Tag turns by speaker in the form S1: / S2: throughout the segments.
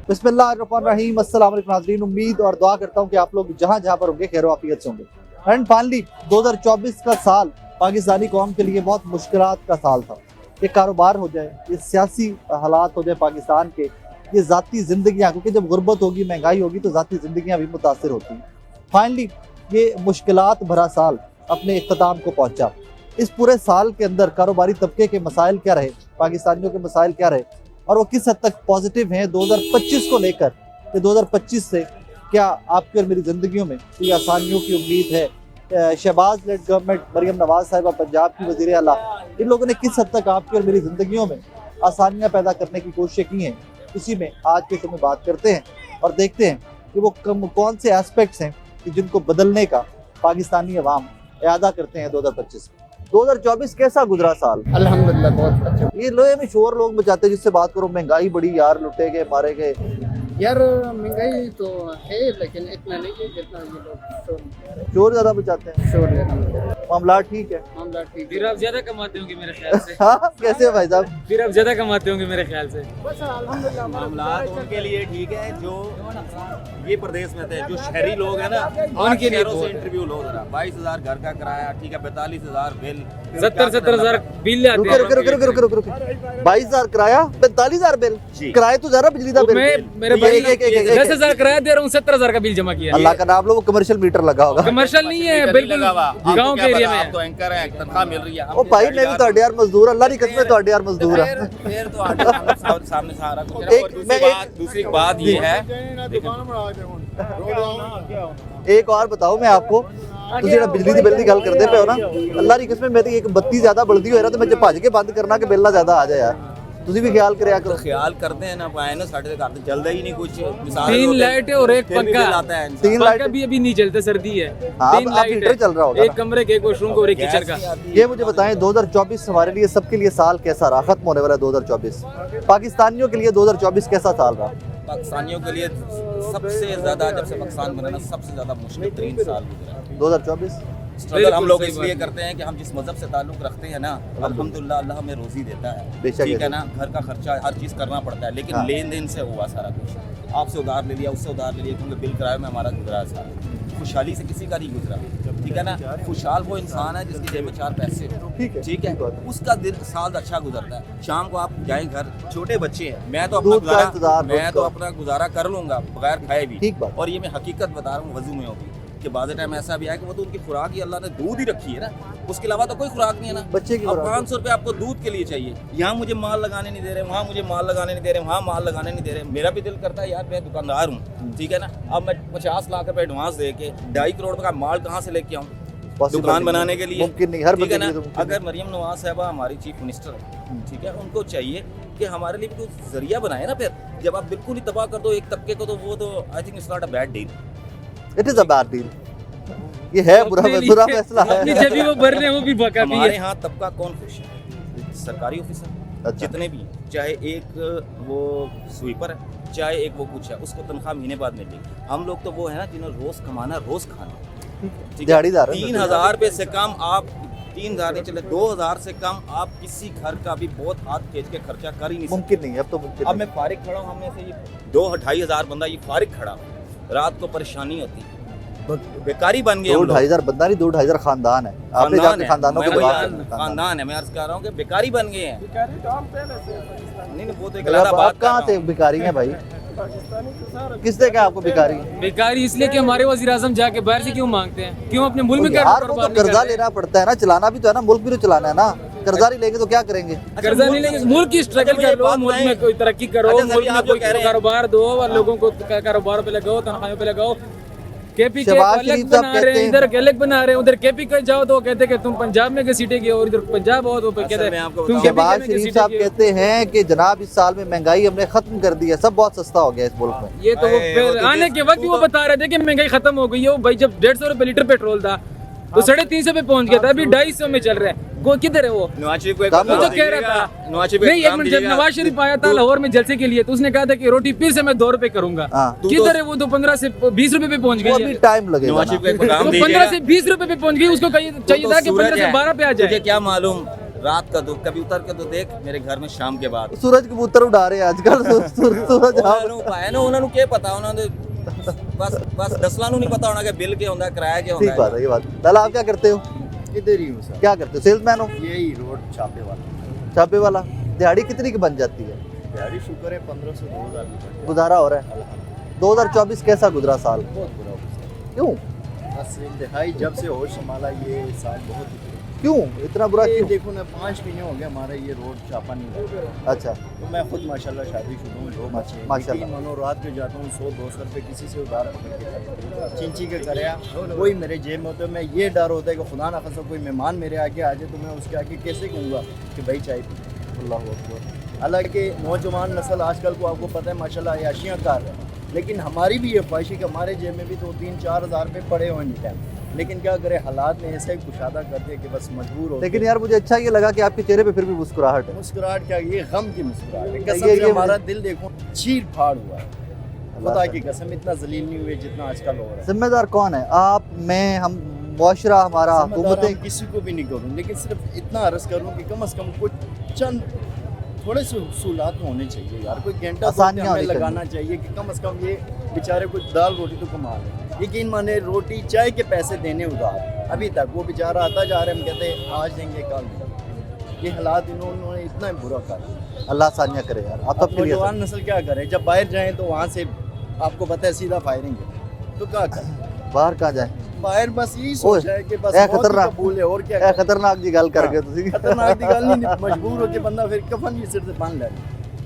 S1: बिस्मिल्लाहिर्रहमानिर्रहीम, अस्सलाम वालेकुम नाज़रीन। उम्मीद और दुआ करता हूँ कि आप लोग जहाँ जहाँ पर होंगे खैर आफियत से होंगे। एंड फाइनली 2024 का साल पाकिस्तानी कौम के लिए बहुत मुश्किलात का साल था। ये कारोबार हो जाए, ये सियासी हालात हो जाए पाकिस्तान के, ये ज़ाती ज़िंदगियाँ, क्योंकि जब गुर्बत होगी, महंगाई होगी तो ज़ाती ज़िंदगियाँ भी मुतासर होती हैं। फाइनली ये मुश्किलात भरा साल अपने इख्तिताम को पहुँचा। इस पूरे साल के अंदर कारोबारी तबके के मसाइल क्या रहे, पाकिस्तानियों के मसाइल क्या रहे और वो किस हद तक पॉजिटिव हैं 2025 को लेकर कि 2025 से क्या आपकी और मेरी ज़िंदगियों में कोई आसानियों की उम्मीद है। शहबाज लेड गवर्नमेंट, मरियम नवाज साहिबा पंजाब की वज़ीर आला, इन लोगों ने किस हद तक आपकी और मेरी ज़िंदगियों में आसानियाँ पैदा करने की कोशिश की हैं, इसी में आज के समय बात करते हैं और देखते हैं कि वो कौन से एस्पेक्ट्स हैं कि जिनको बदलने का पाकिस्तानी अवाम इरादा करते हैं। 2024 कैसा गुजरा साल?
S2: अल्हम्दुलिल्लाह बहुत अच्छा।
S1: ये लोहे में शोर लोग मचाते हैं, जिससे बात करो महंगाई बढ़ी यार, लुटे गए, मारे गए।
S2: यार महंगाई तो है लेकिन इतना नहीं है जितना ये लोग
S1: शोर ज्यादा मचाते हैं।
S2: शोर ज्यादा।
S1: मामला ठीक है।
S2: मामला ठीक
S3: फिर
S2: है।
S3: आप ज्यादा कमाते होंगे मेरे ख्याल से।
S1: हाँ, कैसे भाई साहब?
S3: फिर आप ज्यादा कमाते होंगे मेरे ख्याल से।
S2: बस अल्हम्दुलिल्लाह
S4: मामला उनके लिए ठीक है जो ये प्रदेश में थे, जो शहरी लोग हैं ना,
S3: उनके लिए
S4: शहरों से इंटरव्यू लो जरा। 22,000 घर का किराया, ठीक है, 45,000 बिल,
S3: 70,000 बिल आते
S1: रुके
S3: हैं।
S1: रुके रुके रुके रुके रुके रुके 22,000 किराया, 45,000 बिल।
S4: जी।
S1: किराए तो ज्यादा, बिजली का बिल।
S3: मैं मेरे
S1: एक-
S3: भाई
S1: एक- एक- एक- एक-
S3: 10,000 किराया दे रहा हूँ, 70,000 का बिल जमा किया।
S1: अल्लाह का नाम लो, वो कमर्शियल मीटर लगा होगा।
S3: कमर्शियल नहीं है, बिल्कुल गांव के एरिया में
S4: आप तो एंकर हैं, तनख्वाह मिल रही है।
S1: ओ भाई, मैं भी तो यार मजदूर, अल्लाह की कसम तो यार मजदूर है।
S4: फिर तो आगे सामने सारा कुछ है।
S1: एक-
S4: और
S1: मैं
S4: दूसरी बात ये है,
S1: एक और बताओ मैं आपको, ਤੁਸੀਂ ਜਿਹੜਾ ਬਿਜਲੀ ਦੀ ਬਿੱਲ ਦੀ ਗੱਲ ਕਰਦੇ ਪਏ ਹੋ ਨਾ, ਅੱਲਾ ਦੀ ਕਸਮ ਮੇਰੀ ਇੱਕ ਬੱਤੀ ਜ਼ਿਆਦਾ ਬਲਦੀ ਹੋਏ ਨਾ ਤੇ ਮੈਂ ਜੇ ਭੱਜ ਕੇ ਬੰਦ ਕਰਨਾ ਕਿ ਬਿੱਲ ਨਾ ਜ਼ਿਆਦਾ ਆ ਜਾਏ ਯਾਰ। ਤੁਸੀਂ ਵੀ ਖਿਆਲ ਕਰਿਆ ਕਰੋ।
S4: ख्याल करते हैं ना पाए ना, साढ़े घर तो चलता ही नहीं कुछ। मिसाल
S3: 3
S4: होते-
S3: लाइटें और एक
S4: फिर भी
S3: पंखा।
S4: बिल आता है इंसान।
S1: 3
S3: पंखा
S1: लाइट
S3: भी अभी नहीं चलता, सर्दी है।
S1: हाँ,
S3: 3
S1: अब
S3: लाइट
S1: हीटर
S3: है।
S1: चल रहा होगा
S3: एक
S1: ना।
S3: कमरे के, एक वॉशरूम को और एक किचन का।
S4: गैस की आती है।
S1: ये मुझे बताएं 2024 हमारे लिए सबके लिए साल कैसा रहा? खत्म होने वाला 2024 पाकिस्तानियों के लिए 2024 कैसा साल रहा?
S4: पाकिस्तानियों के लिए सबसे ज्यादा, जब से पाकिस्तान बना ना, सबसे ज्यादा मुश्किल तरीन साल गुजरा।
S1: 2024
S4: स्ट्रगल हम लोग
S3: सही
S4: इसलिए
S3: बात।
S4: करते हैं कि हम जिस मजहब से ताल्लुक रखते हैं ना, अल्हम्दुलिल्लाह अल्लाह हमें रोजी देता है,
S1: बेशक
S4: ठीक है
S1: है।
S4: ना। घर का खर्चा हर चीज़ करना पड़ता है, लेकिन
S1: हाँ।
S4: लेन देन से हुआ सारा कुछ। आपसे उधार ले लिया, उससे उधार ले लिया, क्योंकि बिल किराए में हमारा गुजरा है सारा। खुशहाली से किसी का नहीं गुजरा, ठीक है ना। खुशहाल वो इंसान है जिसकी जेब में 4 पैसे हो,
S1: ठीक है,
S4: ठीक है,
S1: ठीक बात है।
S4: उसका दिन साल अच्छा गुजरता है। शाम को आप जाएं घर, छोटे बच्चे हैं, मैं तो अपना
S1: दूध का इंतजार,
S4: गुजारा मैं
S1: दूध
S4: तो
S1: का।
S4: अपना गुजारा कर लूंगा बगैर खाए भी।
S1: ठीक बात।
S4: और ये मैं हकीकत बता रहा हूँ, वजू में होगी कि बाद टाइम ऐसा भी है कि वो तो उनकी खुराक ही अल्लाह ने दूध ही रखी है ना, उसके अलावा तो कोई खुराक नहीं है ना।
S1: बच्चे की
S4: अब
S1: खुराक।
S4: 500 रुपये आपको दूध के लिए चाहिए, यहाँ मुझे माल लगाने नहीं दे रहे, वहाँ मुझे माल लगाने नहीं दे रहे, वहाँ माल लगाने नहीं दे रहे। मेरा भी दिल करता है यार, मैं दुकानदार हूँ, ठीक है ना। अब मैं 50 लाख रुपए एडवांस दे के 2.5 करोड़ का माल कहाँ से लेके आऊँ
S1: Possible
S4: दुकान
S1: नहीं,
S4: बनाने के लिए?
S1: मुमकिन नहीं, हर
S4: ठीक है
S1: बंदे
S4: ना।
S1: के लिए तो मुमकिन
S4: अगर मरियम नवाज साहबा हमारी चीफ मिनिस्टर है, ठीक है, उनको चाहिए कि हमारे लिए भी कुछ जरिया बनाए ना। फिर जब आप बिल्कुल ही तबाह कर दो एक तबके को, तो वो तो I think it's not a bad deal.
S1: It is a bad deal. ये है बुरा बुरा फैसला
S3: अपनी
S1: है।
S3: जब भी वो भर रहे हैं वो भी काफी
S4: हमारे
S3: है।
S4: यहाँ तबका कौन खुश है? सरकारी ऑफिसर,
S1: अच्छा।
S4: जितने भी, चाहे एक वो स्वीपर है, चाहे एक वो कुछ है, उसको तनख्वाह महीने बाद मिलेगी। हम लोग तो वो है ना जिन्होंने रोज कमाना, रोज खाना, ठीक है।
S1: दिहाड़ीदार है।
S4: 3,000 रुपये से कम आप, 3,000 नहीं चले, 2,000 से कम आप किसी घर का भी बहुत हाथ खींच के खर्चा कर ही नहीं सकते।
S1: मुमकिन नहीं है, अब तो मुमकिन
S4: अब
S1: नहीं।
S4: मैं फारिग खड़ा हूँ, हमने से ये 2-2.5 हज़ार बंदा ये फारिग खड़ा, रात को परेशानी होती है, बेकारी बन गए हम लोग।
S1: 2-2.5 बंदा नहीं, 2-2.5 खानदान है। आपने
S4: खानदान
S1: जाके
S4: है,
S1: खानदानों
S4: मैं
S1: के
S4: वही
S1: बात
S4: खानदान है, मैं अर्ज कर रहा हूँ कि बेकारी बन गए हैं। नहीं नहीं, वो तो एक
S1: आप
S4: अलग बात कर
S1: कहाँ
S4: रहा
S1: से
S4: हूँ।
S1: भिखारी हैं भाई? किसने कहा आपको भिखारी?
S3: बेकारी इसलिए कि हमारे वज़ीर आज़म जाके बाहर से क्यों मांगते हैं, क्यों अपने मुल्क में
S1: यार वो तो
S3: कारोबार नहीं
S1: कर्जा
S3: करते?
S1: लेना पड़ता है ना, चलाना भी तो है ना, मुल्क भी तो चलाना है ना। कर्जा नहीं लेंगे तो क्या करेंगे?
S3: कर्जा नहीं लेंगे, मुल्क की स्ट्रगल
S4: अच्छा,
S3: कर लो,
S4: बात
S3: मुल्क
S4: नहीं।
S3: में कोई तरक्की करो,
S4: अच्छा,
S3: मुल्क में
S4: आप जो
S3: कोई
S4: कह रहे हैं।
S3: कारोबार दो और लोगों को कारोबार पे लगाओ, तनख्वाहों पे लगाओ। केपी के
S1: शहबाज
S3: अलग
S1: शरीफ साहब
S3: बना रहे
S1: कहते
S3: हैं,
S1: हैं-
S3: इधर अलग बना रहे हैं, उधर केपी के जाओ तो वो कहते हैं कि तुम पंजाब में के सीटें की हो, और इधर पंजाब हो तो कहते
S4: असल में
S3: हैं
S4: आपको
S3: तुम
S4: बताऊं,
S3: केपी
S1: शहबाज
S3: के
S1: शरीफ
S3: सीटें
S1: साहब
S3: की हो।
S1: कहते हैं कि जनाब इस साल में महंगाई हमने खत्म कर दी है, सब बहुत सस्ता हो गया इस मुल्क में।
S3: ये तो वो
S4: अरे,
S3: फिर
S4: वो तो
S3: आने के वक्त भी वो बता रहे थे कि महंगाई खत्म हो गई है। वो भाई जब 150 रुपए लीटर पेट्रोल था तो 350 पे पहुंच गया था, अभी 250 में चल रहा है। वो किधर है वो?
S4: नवाज शरीफ को एक
S1: काम
S3: वो
S4: काम
S3: तो कह रहा
S4: दीजिएगा,
S3: था
S4: नवाज शरीफ को
S3: नहीं,
S4: एक
S3: एक
S4: काम
S3: मिनट, जब
S4: दीजिएगा।
S3: नवाज शरीफ आया था लाहौर में जलसे के लिए तो उसने कहा था कि रोटी फिर से मैं 2 रुपए करूंगा।
S1: हाँ।
S3: किधर है वो? तो 15 से 20 रुपए पे पहुंच
S1: वो
S3: गई
S1: अभी
S3: है।
S1: टाइम लगेगा
S4: नवाज शरीफ को
S1: ना।
S4: एक काम
S3: वो
S4: दीजिएगा।
S3: 15 से 20 रुपए पे पहुंच गई, उसको चाहिए था कि 15 से 12 पे आ
S4: तुझे
S3: जाए।
S4: क्या मालूम रात का तो कभी उतर के तो देख मेरे घर में शाम के बाद
S1: सूरज कबूतर उड़ा रहे हैं आजकल सूरज
S4: ਉਹਨਾਂ ਨੂੰ ਕੀ ਪਤਾ ਉਹਨਾਂ ਦੇ बस दसला नहीं पता होना कि बिल क्या होता है किराया क्या
S1: ठीक
S4: होता
S1: बात है ये बात। लाला आप क्या करते हो?
S5: इधर ही हूँ सर।
S1: क्या करते हो? सेल्समैन हो?
S5: यही रोड छापे वाला।
S1: छापे वाला। दिहाड़ी कितनी की बन जाती है?
S5: दिहाड़ी शुक्र है 1500 से 2000 की।
S1: गुजारा हो रहा है। 2024 कैसा गुजरा साल?
S5: बहुत बुरा हो
S1: क्यों?
S5: बस इंतहाई जब से होश संभाला ये साल बहुत ही बुरा।
S1: क्यों इतना बुरा
S5: ये
S1: क्यों?
S5: देखो ना 5 महीने हो गए हमारा ये रोड छापा नहीं हुआ।
S1: अच्छा
S5: तो मैं खुद माशाल्लाह शादीशुदा हूँ, लोग अच्छे हैं।
S1: माशाल्लाह।
S5: लेकिन मनो रात में जाता हूँ 100-200 रुपये किसी से उधार पकड़ के खाता हूँ। चिंची के कराया कोई मेरे जेब में होता है, मैं ये डर होता है कि खुदा ना खासा कोई मेहमान मेरे आगे आ जाए तो मैं उसके आगे कैसे कहूँगा कि भाई चाय पी। अल्लाह अकबर। हालांकि नौजवान नस्ल आजकल को आपको पता है माशाल्लाह अयाशियाँ कर रहे हैं, लेकिन हमारी भी ये ख्वाहिश है कि हमारे जेब में भी 2-3-4 हज़ार रुपये पड़े हुए नहीं टाइम। लेकिन क्या करें हालात ने ऐसा ही कुशादा कर दिया कि बस मजबूर हो।
S1: लेकिन यार मुझे अच्छा ये लगा कि आपके चेहरे पे फिर भी मुस्कुराहट है।
S5: मुस्कुराहट क्या, ये गम की मुस्कुराहट है।
S1: ये-
S5: कसम से
S1: ये-
S5: हमारा दिल देखो चीर फाड़ हुआ है। खुदा की कसम इतना जलील नहीं हुए जितना आजकल हो रहा है।
S1: जिम्मेदार कौन है? आप, मैं, हम, मुआशरा हमारा,
S5: जिम्मेदार
S1: हुकूमतें?
S5: हम किसी को भी नहीं करूँ, लेकिन सिर्फ इतना अर्ज करूँ कि कम से कम कुछ चंद थोड़े से उसूलात होने चाहिए यार। कोई घंटा
S1: आसानियाँ
S5: हमें
S1: होनी चाहिए।
S5: लगाना चाहिए कि कम से कम ये बेचारे कुछ दाल रोटी तो कमा लें। यकीन माने रोटी चाय के पैसे देने उधार अभी तक वो बेचारा आता जा रहा है, हम कहते हैं आज देंगे कल देंगे। ये हालात इन्होंने इतना बुरा कर।
S1: अल्लाह आसानियाँ करे यार। आप सबके लिए
S5: नौजवान नस्ल क्या करे, जब बाहर जाएं तो वहाँ से आपको पता है सीधा फायरिंग है, तो क्या करें?
S1: बाहर कहाँ जाए?
S5: बाहर बस यही सोच है कि बस
S1: ए,
S5: मौत ही
S1: खतरनाक।
S5: कबूल है और क्या
S1: ए,
S5: करें।
S1: खतरनाक जी गल कर गए तुसी।
S5: खतरनाक दी गल नहीं, मजबूर होके बंदा फिर कफन भी सिर से बांध ले,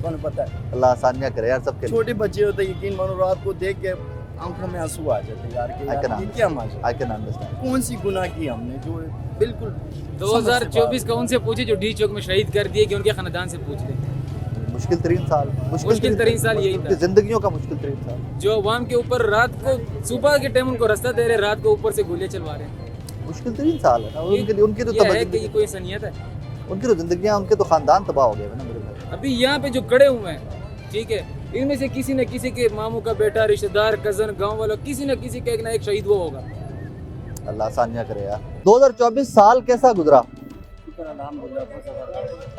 S5: कौन पता है।
S1: अल्लाह आसानियाँ करे यार सबके लिए।
S5: छोटे बच्चे होते यकीन मानो रात को देख के आंखों में आंसू आ जाते यार कि
S1: I can
S5: यार ये क्या मजा,
S1: आई कैन अंडरस्टैंड।
S5: कौन सी गुनाह की हमने जो बिल्कुल
S3: 2024 का उनसे पूछे जो डी चौक में शहीद कर दिए कि उनके खानदान से पूछ ले।
S1: मुश्किल तरीन साल।
S3: मुश्किल तरीन साल यही था।
S1: उनकी जिंदगियों का मुश्किल तरीन साल।
S3: जो अवाम के ऊपर रात को सुबह के टाइम उनको रास्ता दे रहे, रात को ऊपर से गोलियां चलवा रहे हैं।
S1: मुश्किल तरीन साल है ना उनके लिए। उनकी तो
S3: ये है कि
S1: जिंदगी-
S3: ये कोई सनियत है।
S1: उनकी तो जिंदगियां, उनके तो खानदान तबाह हो गए ना मेरे भाई।
S3: अभी यहाँ पे जो खड़े हुए हैं, ठीक है, इनमें से किसी न किसी के मामू का बेटा, रिश्तेदार, कजन, गांव वालों, किसी न किसी का एक ना एक शहीद वो होगा।
S1: अल्लाह आसानियाँ करे यार। 2024 साल कैसा गुजरा?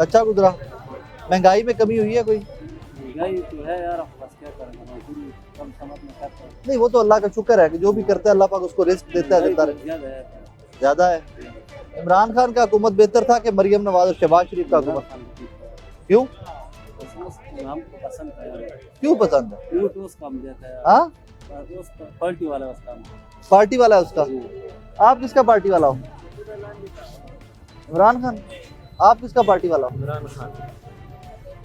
S1: अच्छा गुजरा। महंगाई में कमी हुई है कोई?
S2: तो है यार, बस क्या करेंगे, मजदूरी कम समझ में करते हैं।
S1: नहीं, वो तो अल्लाह का शुक्र है कि जो भी करता है अल्लाह पाक उसको रिस्क देता है, देता है।
S2: ज्यादा है।
S1: ज्यादा है। इमरान खान का हुकूमत बेहतर था कि मरियम नवाज और शहबाज शरीफ का हुकूमत? क्यों
S2: हमको पसंद है यार।
S1: क्यों पसंद है?
S2: वो तो उसका हम देता है यार।
S1: हाँ,
S2: पार्टी वाला उसका।
S1: पार्टी वाला है उसका। आप किसका पार्टी वाला हो? इमरान खान। आप किसका पार्टी वाला हो?
S5: इमरान खान।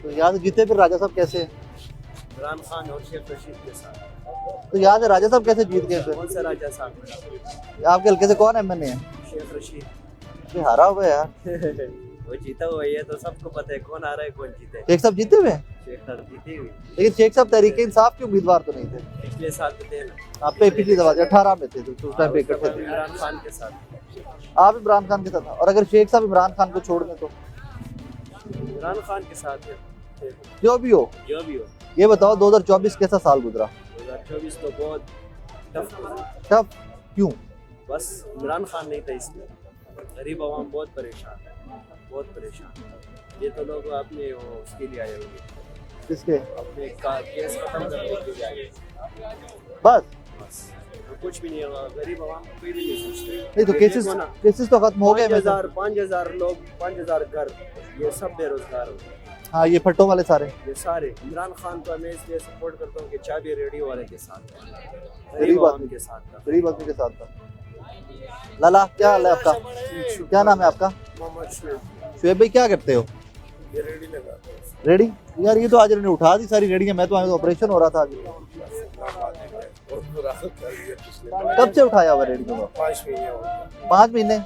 S1: तो यहाँ से जीते फिर राजा साहब कैसे?
S5: इमरान खान और शेख रशीद के साथ।
S1: तो यहाँ से राजा साहब कैसे जीत गए फिर?
S5: कौन सा राजा साहब?
S1: आपके हल्के से कौन एमएनए है?
S5: शेख रशीद।
S1: ये हारा हुआ है यार।
S5: वो जीता हुआ है तो सबको पता है कौन आ रहा है कौन जीते।
S1: शेख साहब जीते हुए हैं?
S5: शेख साहब जीते हुए
S1: लेकिन शेख साहब तहरीक इंसाफ के उम्मीदवार तो नहीं थे।
S5: पिछले साल तो थे ना,
S1: आप पे पिछली दफा 18 में थे तो उस टाइम पे इकट्ठे थे।
S5: इमरान खान के साथ।
S1: आप इमरान खान के साथ। और अगर शेख साहब इमरान खान को छोड़ दें तो?
S5: इमरान खान के साथ है
S1: जो भी हो,
S5: जो भी हो।
S1: ये बताओ 2024 कैसा साल गुजरा?
S5: 2024 तो बहुत टफ गुजरा।
S1: तब क्यों?
S5: बस इमरान खान नहीं था इसमें, गरीब आवाम बहुत परेशान है, बहुत परेशान। ये तो लोग अपने वो उसके लिए आए होंगे,
S1: किसके?
S5: अपने केस खत्म करने के लिए आए।
S1: बस
S5: बस तो कुछ भी नहीं होगा, गरीब आवाम कोई भी नहीं सोचते।
S1: नहीं तो केसेस तो खत्म हो गए।
S5: 5,000 लोग, 5,000 घर, ये सब बेरोजगार हो गए।
S1: हाँ, ये फट्टों वाले सारे।
S5: ये सारे इमरान खान को मैं इसलिए सपोर्ट करता हूँ कि चाबी रेडियो वाले के साथ है,
S1: गरीब
S5: गरीब आवाम
S1: आदमी
S5: के साथ था।
S1: गरीब आदमी के साथ था। लाला क्या हाल है आपका? क्या नाम है आपका?
S5: मोहम्मद शुएब।
S1: शुएब भाई क्या करते हो?
S5: ये रेडी लगा
S1: रेडी? यार ये तो आज इन्होंने उठा दी सारी रेडियां। मैं तो आज ऑपरेशन हो रहा था आज। कब से उठाया हुआ रेडियो को?
S5: 5 महीने हो गए।
S1: 5 महीने।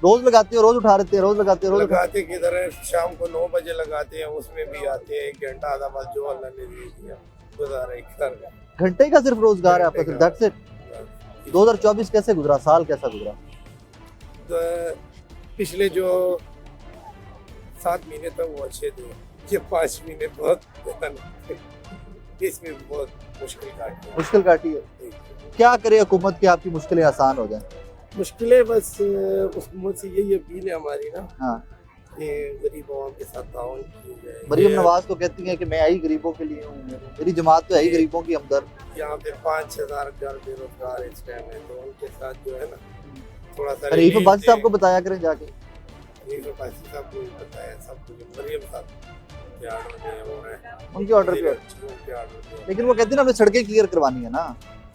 S1: रोज लगाते हो? रोज उठा लेते हो? रोज लगाते हो? रोज
S5: लगाते किधर है, शाम को 9 बजे लगाते हैं, उसमें भी आते हैं 1 घंटा आधा बस जो अल्लाह ने दे दिया गुजारा कर।
S1: घंटे का सिर्फ रोजगार है आपका? सिर्फ दैट्स इट। 2024 कैसे गुजरा? साल कैसा गुजरा?
S5: तो पिछले जो 7 महीने तक वो अच्छे थे, ये 5 महीने बहुत इसमें बहुत मुश्किल काटी है।
S1: मुश्किल काटी है। क्या करे हुकूमत की आपकी मुश्किलें आसान हो जाए?
S5: मुश्किलें बस हुकूमत से यही अपील है हमारी ना
S1: हाँ,
S6: कि गरीब आवाम के साथ ताउन की जाए।
S1: मरियम
S6: ये
S1: नवाज तो कहती हैं कि मैं आई गरीबों के लिए हूँ, मेरी जमात तो है ही गरीबों की हमदर्द।
S6: यहाँ पे 5,000 घर बेरोजगार इस टाइम है, तो उनके साथ जो है ना थोड़ा सा
S1: खलीफा
S6: relief
S1: बाजी साहब
S6: दे।
S1: को बताया करें जाके।
S6: खलीफा बाजी साहब को भी बताया, सब कुछ मरियम साहब के ऑर्डर में हो रहा है,
S1: उनके ऑर्डर पे,
S6: उनके ऑर्डर पे।
S1: लेकिन वो कहती है ना हमें सड़कें क्लियर करवानी है ना।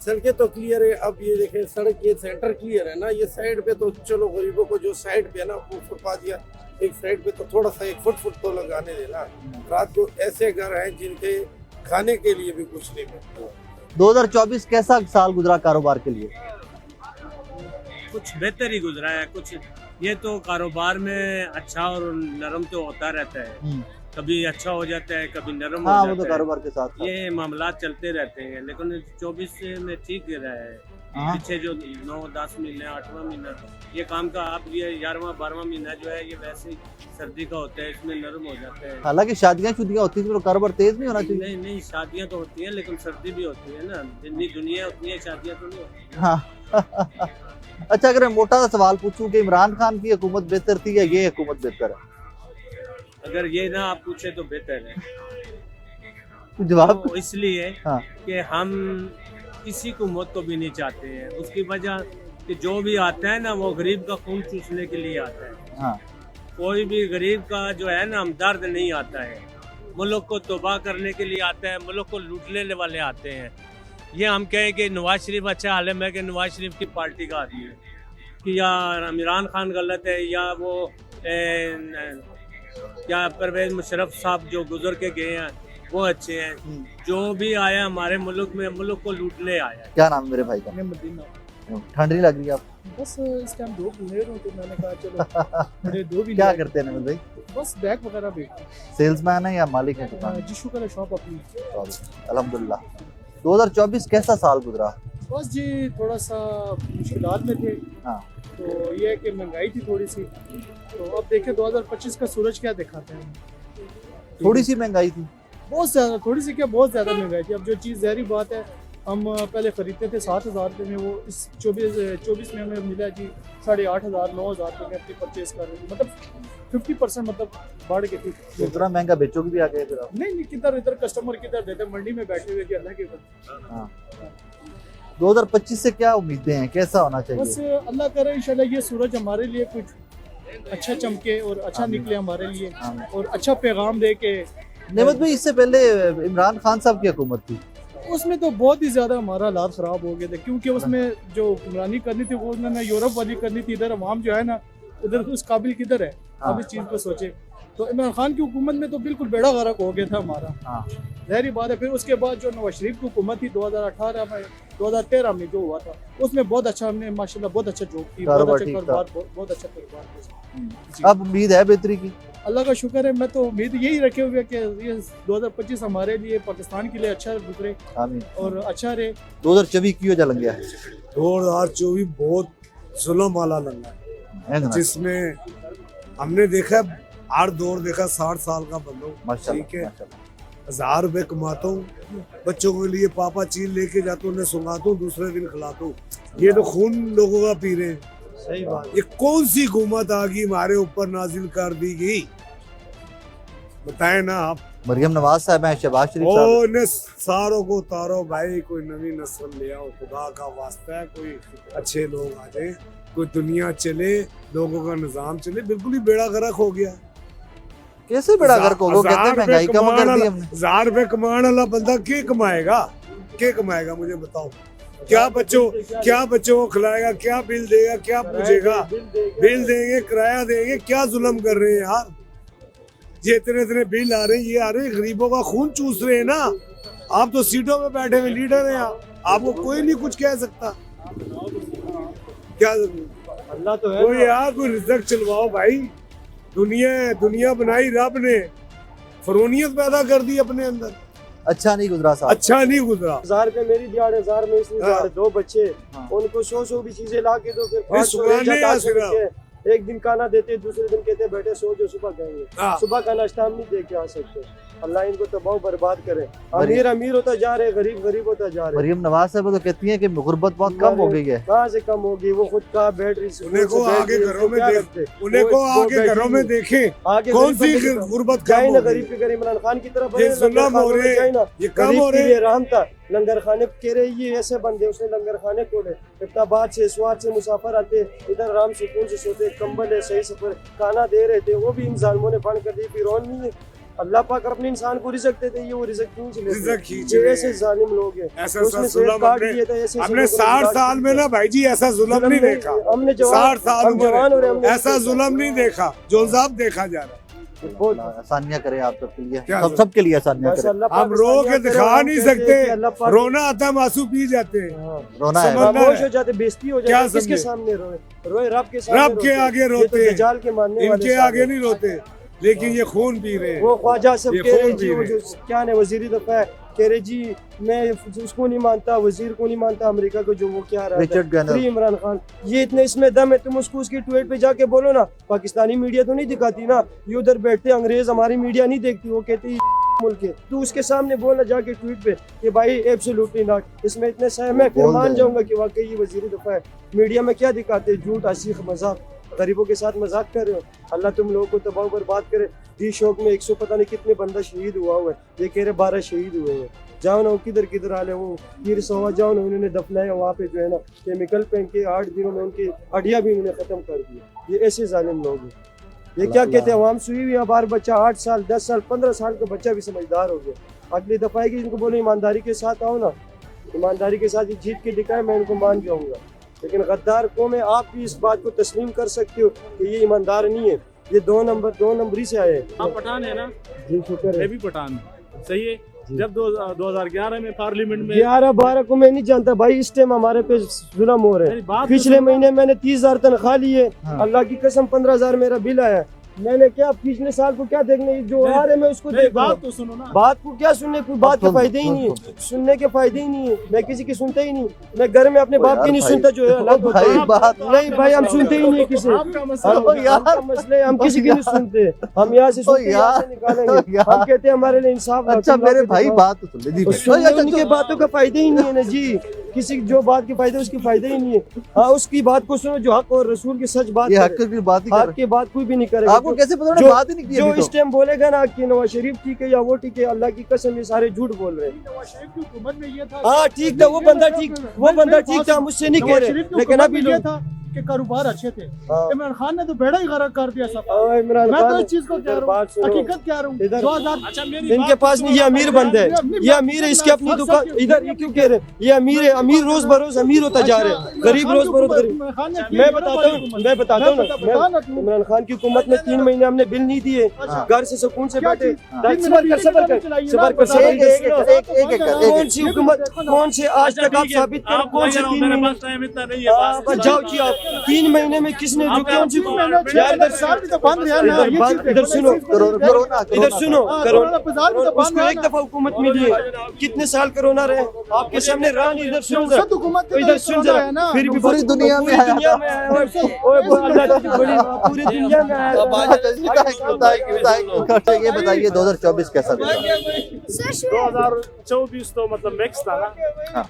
S6: सड़कें तो क्लियर है, अब ये देखें सड़क ये सेंटर क्लियर है ना, ये साइड पे तो चलो गरीबों को जो साइड पे है ना वो फुटपाथ दिया, एक साइड पे तो थोड़ा सा 1 फुट तो लगाने देना। रात को ऐसे घर हैं जिनके खाने के लिए भी कुछ नहीं मिलता।
S1: 2024 कैसा साल गुजरा कारोबार के लिए?
S7: कुछ बेहतर ही गुजरा है, कुछ ये तो कारोबार में अच्छा और नरम तो होता रहता है, कभी अच्छा हो जाता है कभी नरम
S1: हाँ
S7: हो
S1: वो तो
S7: जाता है,
S1: कारोबार के साथ
S7: ये मामला चलते रहते हैं। लेकिन 24 में ठीक गिरा है,
S1: हाँ।
S7: पीछे जो 9-10 महीने 8वां महीना ये काम का, आप ये 11वां-12वां महीना जो है ये वैसे ही सर्दी का होता है, इसमें नरम हो जाता है।
S1: हालांकि शादियां शुदियां होती हैं तो कारोबार तेज नहीं होना चाहिए।
S7: नहीं नहीं, शादियां तो होती हैं लेकिन सर्दी भी होती है ना, जितनी दुनिया उतनी है शादियां तो नहीं होती।
S1: हाँ अच्छा, अगर मैं मोटा सा सवाल पूछूं कि इमरान खान की हुकूमत बेहतर थी या ये हुकूमत बेहतर है?
S7: अगर ये ना आप पूछे तो बेहतर है।
S1: कुछ जवाब
S7: तो इसलिए
S1: हाँ।
S7: कि हम किसी को मौत को भी नहीं चाहते हैं, उसकी वजह कि जो भी आता है ना वो गरीब का खून चूसने के लिए आता है।
S1: हाँ।
S7: कोई भी गरीब का जो है ना हमदर्द नहीं आता है, मुल्क को तबाह करने के लिए आता है, मुल्क को लूटने वाले आते हैं। ये हम कहें कि नवाज शरीफ अच्छा आलम है कि नवाज शरीफ की पार्टी का आदमी है, कि या इमरान खान गलत है या वो या परवेज मुशर्रफ साहब जो गुजर के गए हैं वो अच्छे हैं। जो भी आया हमारे मुल्क में मुल्क को लूटने आया है।
S1: क्या नाम है मेरे भाई का? ठंड नहीं लग रही आप?
S2: बस इस टाइम धूप ले रहा हूँ तो मैंने कहा चलो थोड़े दो भी
S1: क्या करते हैं नमन भाई?
S2: बस बैग वगैरह बेचते
S1: सेल्समैन है या मालिक है दुकान?
S2: हैं। जिशु का शॉप अपनी।
S1: अल्हम्दुलिल्लाह। 2024 कैसा साल गुजरा?
S2: बस जी थोड़ा सा मुश्किलात में थे,
S1: हाँ।
S2: तो ये है कि महंगाई थी थोड़ी सी, तो अब देखें 2025 का सूरज क्या दिखाते हैं।
S1: थोड़ी सी महंगाई थी,
S2: बहुत ज़्यादा, थोड़ी सी क्या बहुत ज़्यादा महंगाई थी। अब जो चीज़ ज़हरी बात है, हम पहले ख़रीदते थे 7,000 रुपये में, वो इस 24 में हमें मिला जी 8,500 9,000 रुपये में अपनी परचेज कर रहे हैं, मतलब 50% मतलब बढ़ गई थी।
S1: इतना महंगा बेचोगे भी आ गए फिर आप?
S2: नहीं किधर इधर कस्टमर किधर देते, मंडी में बैठे हुए कि अल्लाह के ऊपर।
S1: हाँ। 2025 से क्या उम्मीदें हैं, कैसा होना
S2: बस
S1: चाहिए?
S2: अल्लाह करे इंशाल्लाह ये सूरज हमारे लिए कुछ अच्छा चमके और अच्छा
S1: आमीन।
S2: निकले हमारे लिए,
S1: आमीन।
S2: और अच्छा पैगाम दे के।
S1: नेमत भाई, इससे पहले इमरान खान साहब की हुकूमत थी,
S2: उसमें तो बहुत ही ज़्यादा हमारा हालात ख़राब हो गए थे, क्योंकि उसमें जो हुक्मरानी करनी थी वो उन्होंने यूरोप वाली करनी थी। इधर अवाम जो है ना उधर उस काबिल किधर है।
S1: हाँ।
S2: अब इस चीज़ को सोचे तो इमरान खान की हुकूमत में तो बिल्कुल बेड़ा गर्क हो गया था हमारा।
S1: हाँ।
S2: ज़ाहिर बात है। फिर उसके बाद जो नवाज शरीफ की हुकूमत थी 2018 में 2013 में जो हुआ था, उसमें बहुत अच्छा हमने माशाल्लाह बहुत अच्छा जॉब की, बहुत
S1: कारोबार
S2: अच्छा
S1: ठीक
S2: कारोबार, बहुत अच्छा कारोबार किया।
S1: अब उम्मीद है बेहतरी की?
S2: अल्लाह का शुक्र है, मैं तो उम्मीद यही रखे हुए कि ये 2025 हमारे लिए पाकिस्तान के लिए अच्छा गुजरे
S1: आमीन।
S2: और अच्छा रहे।
S1: 2024 क्यों जा लंघ गया है?
S8: 2024 बहुत जुल्म वाला लगा
S1: है ना?
S8: जिसमें हमने देखा 8 दौर देखा 60 साल का बंदो,
S1: माशाल्लाह,
S8: ठीक है,
S1: माशाल्लाह।
S8: 1000 रुपए कमाता हूँ, बच्चों के लिए पापा चीज लेके जाता हूँ, उन्हें सुंगाता हूँ, दूसरे दिन खिलाता हूँ। ये तो खून लोगों का पी रहे हैं।
S2: सही बात।
S8: ये कौन सी हुकूमत आ गई हमारे ऊपर नाजिल कर दी गई, बताएं ना आप।
S1: मरियम नवाज साहब हैं, शहबाज शरीफ साहब
S8: ओ ने सारों को उतारो भाई, कोई नवी नस्ल ले आओ, खुदा का वास्ता है, कोई अच्छे लोग आ जाए, कोई दुनिया चले, लोगों का निजाम चले। बिल्कुल ही बेड़ा गर्क हो गया।
S1: कैसे बड़ा घर को वो कहते हैं महंगाई कम कर दी हमने।
S8: 1000 रुपए कमाने वाला बंदा क्या कमाएगा मुझे बताओ। क्या बच्चों को खिलाएगा, क्या बिल देगा, क्या पूछेगा, बिल देंगे, किराया देंगे, क्या जुल्म कर रहे हैं यार। ये इतने बिल आ रहे हैं, ये आ रहे हैं, गरीबों का खून चूस रहे हैं ना। आप तो सीटों में बैठे हुए लीडर हैं, आपको कोई नहीं कुछ कह सकता। क्या
S2: अल्लाह तो है
S8: कोई यार कोई रिजल्ट चलवाओ भाई। दुनिया बनाई रब ने, फरोनियत पैदा कर दी अपने अंदर।
S1: अच्छा नहीं गुजरा साहब।
S8: अच्छा नहीं गुजरा।
S9: 1000 रुपए मेरी दिहाड़, 1000 में इसलिए
S8: हाँ।
S9: 2 बच्चे,
S1: हाँ।
S9: उनको 100 भी चीजें ला के दो, फिर
S8: भाई
S9: 500
S8: सुनाने या सिर्फ।
S9: एक दिन खाना देते, दूसरे दिन कहते बैठे सो जो सुबह खाएंगे।
S8: हाँ।
S9: सुबह का नाश्ता हम नहीं दे के आ सकते। अल्लाह इनको तबाह बर्बाद करे। अमीर अमीर होता जा रहे, गरीब गरीब होता जा रहे।
S1: मरियम नवाज साहब तो कहती हैं कि गुर्बत बहुत कम हो गई है।
S9: कहाँ से कम होगी, वो खुद कहाँ बैठ रही,
S8: उन्हें को आगे घरों में उन्हें को आगे घरों में देखे कौन सी गुर्बत
S9: जाए ना,
S8: कम
S9: गरीब के गरीब इमरान खान की तरफ
S8: ये जुल्म हो रहे हैं, ये कम हो रहे हैं।
S9: राम था लंगर खाने कह रहे ये ऐसे बंदे, उसने लंगर खाने खोले, इफ्ताबाद से स्वाद से मुसाफर आते, इधर आराम सुकून से सोते, कंबल है, सही सफर खाना दे रहे थे, वो भी इन जालिमों ने बंद कर दी। फिर नहीं है, अल्लाह पाक अपने इंसान को रिज़्क देते, ये वो रिज़्क खींच लेते। ये ऐसे जालिम लोग हैं,
S8: ऐसा
S9: उसमें सेहत काट दिए थे, ऐसे
S8: हमने 60 साल में ना भाई जी ऐसा जुल्म नहीं देखा।
S9: हमने
S8: 60 साल
S9: हम जवान हो रहे,
S8: में ऐसा जुल्म नहीं देखा जो अब देखा जा रहा है।
S1: बहुत आसानियां करे आप सबके लिए,
S8: क्या
S1: सबके लिए आसानियां करे।
S8: हम रो के दिखा नहीं सकते, रोना आता है, आंसू पी जाते हैं,
S1: रोना है,
S9: खामोश हो जाते, बेइज्जती हो
S8: क्या
S9: जाती। किसके
S8: समझे?
S9: सामने रोए? रोए रब के सामने,
S8: रब के आगे रोते हैं,
S9: दज्जाल के मानने वाले
S8: इनके आगे नहीं रोते, लेकिन ये खून पी रहे हैं।
S9: वो ख्वाजा सब
S8: ये
S9: कह रहे
S8: खून
S9: जी,
S8: पी
S9: वो
S8: रहे
S9: जो क्या है वजीर दफा है, कह रहे जी मैं उसको नहीं मानता, वजीर को नहीं मानता अमेरिका को, जो वो क्या रहा
S1: रिचर्ड गनर।
S9: है इमरान खान। ये इतने इसमें दम है, तुम उसको उसकी ट्वीट पे जाके बोलो ना। पाकिस्तानी मीडिया तो नहीं दिखाती ना, ये उधर बैठते अंग्रेज, हमारी मीडिया नहीं देखती, वो कहती मुल्क है। तू उसके सामने बोलना जाके ट्वीट पे कि भाई एब्सोल्युटली नॉट, इसमें इतने सही, मैं फिर मान जाऊंगा कि वाकई ये वजीर दफा है। मीडिया में क्या दिखाते, झूठ, आशिक, मजाक, गरीबों के साथ मजाक कर रहे हो। अल्लाह तुम लोगों को तबाह बर्बाद करे। दी शौक में 100 पता नहीं कितने बंदा शहीद हुआ है, ये कह रहे 12 शहीद हुए हैं। जाओ ना, किधर किधर आले वो गिर सवा, जाओ ना, उन्होंने दफनाया वहाँ पे जो है ना, केमिकल पहन के 8 दिनों में उनकी हड्डियाँ भी उन्होंने खत्म कर दी। ये ऐसे जालिम लोग हैं। ये क्या कहते हैं, अवाम सुई हुई, बार बच्चा 8 साल 10 साल 15 साल का बच्चा भी समझदार हो गया। अगली दफा है कि इनको बोलो ईमानदारी के साथ आओ ना, ईमानदारी के साथ ये जीत के दिखाए, मैं इनको मान जाऊंगा। लेकिन गद्दार कौम है, आप भी इस बात को तस्लीम कर सकते हो कि ये ईमानदार नहीं है, ये 2 नंबरी से आए हैं।
S10: आप पठान है ना?
S9: जी शुक्र है।
S10: मैं भी पठान, सही है। जब 2011 में पार्लियामेंट में
S9: 11-12 को मैं नहीं जानता भाई, इस टाइम हमारे पे जुल्म हो रहे हैं। पिछले महीने मैंने 30,000 तनख्वाह ली है, अल्लाह की कसम 15,000 मेरा बिल आया। मैंने क्या पिछले साल को क्या देखने, जो आ रहे मैं उसको देख।
S10: बात तो सुनो ना,
S9: बात को क्या सुनने, कोई बात के फायदे ही नहीं है, सुनने के फायदे ही नहीं है। मैं किसी की सुनता ही नहीं, मैं घर में अपने बाप की नहीं सुनता, जो है अलग होता है। नहीं भाई, हम सुनते ही नहीं किसी, मसले हम किसी की नहीं सुनते। हम यहाँ से निकालेंगे, हम कहते हैं हमारे लिए इंसाफ।
S1: अच्छा मेरे भाई बात तो सुन ले,
S9: उनके बातों का फायदे ही नहीं है ना जी, किसी जो बात के फायदे उसके फायदे ही नहीं है। हाँ, उसकी बात को सुनो जो हक और रसूल की सच बात,
S1: हक की बात ही
S9: हक की बात कोई भी नहीं करेगा।
S1: आपको कैसे पता, बात ही नहीं की
S9: जो
S1: अभी
S9: इस टाइम बोलेगा ना कि नवाज शरीफ ठीक है या वो ठीक है, अल्लाह की कसम ये सारे झूठ बोल रहे हैं।
S10: नवाज शरीफ की हुकूमत में ये था,
S9: हाँ ठीक था, वो बंदा ठीक था, मुझसे नहीं कह रहे, लेकिन अभी
S2: ये था कि कारोबार अच्छे थे। इमरान खान ने तो बेड़ा ही गरक कर दिया सब।
S9: इमरान
S2: मैं तो
S9: खान
S2: इस चीज को कह रहा हूँ, हकीकत कह रहा हूँ।
S9: इधर
S2: 2000
S10: अच्छा मेरी
S9: इनके पास नहीं, ये अमीर बंदे हैं, ये अमीर है, इसकी अपनी दुकान। इधर ये क्यों कह रहे हैं, ये अमीर है, अमीर रोज बरोज अमीर होता जा रहे हैं, गरीब रोज बरोज गरीब। मैं बताता हूँ ना, इमरान खान की हुकूमत में 3 महीने हमने बिल नहीं दिए, घर से सुकून से बैठे। कौन सी हुकूमत, कौन से आज तक आप साबित करो, कौन से 3 महीने?
S10: टाइम इतना नहीं है,
S9: जाओ जी आप, 3 महीने में किसने जो कौन सी यार इधर सुनो, इधर सुनो, उसको एक दफा हुकूमत मिली है, कितने साल कोरोना रहे आपके सामने रहा नहीं। इधर सुनो, इधर सुन जरा, फिर भी
S1: पूरी दुनिया में आया,
S9: पूरी दुनिया में आया।
S1: ये बताइए 2024 कैसा गया?
S10: 2024 तो मतलब मिक्स था ना।
S1: हाँ।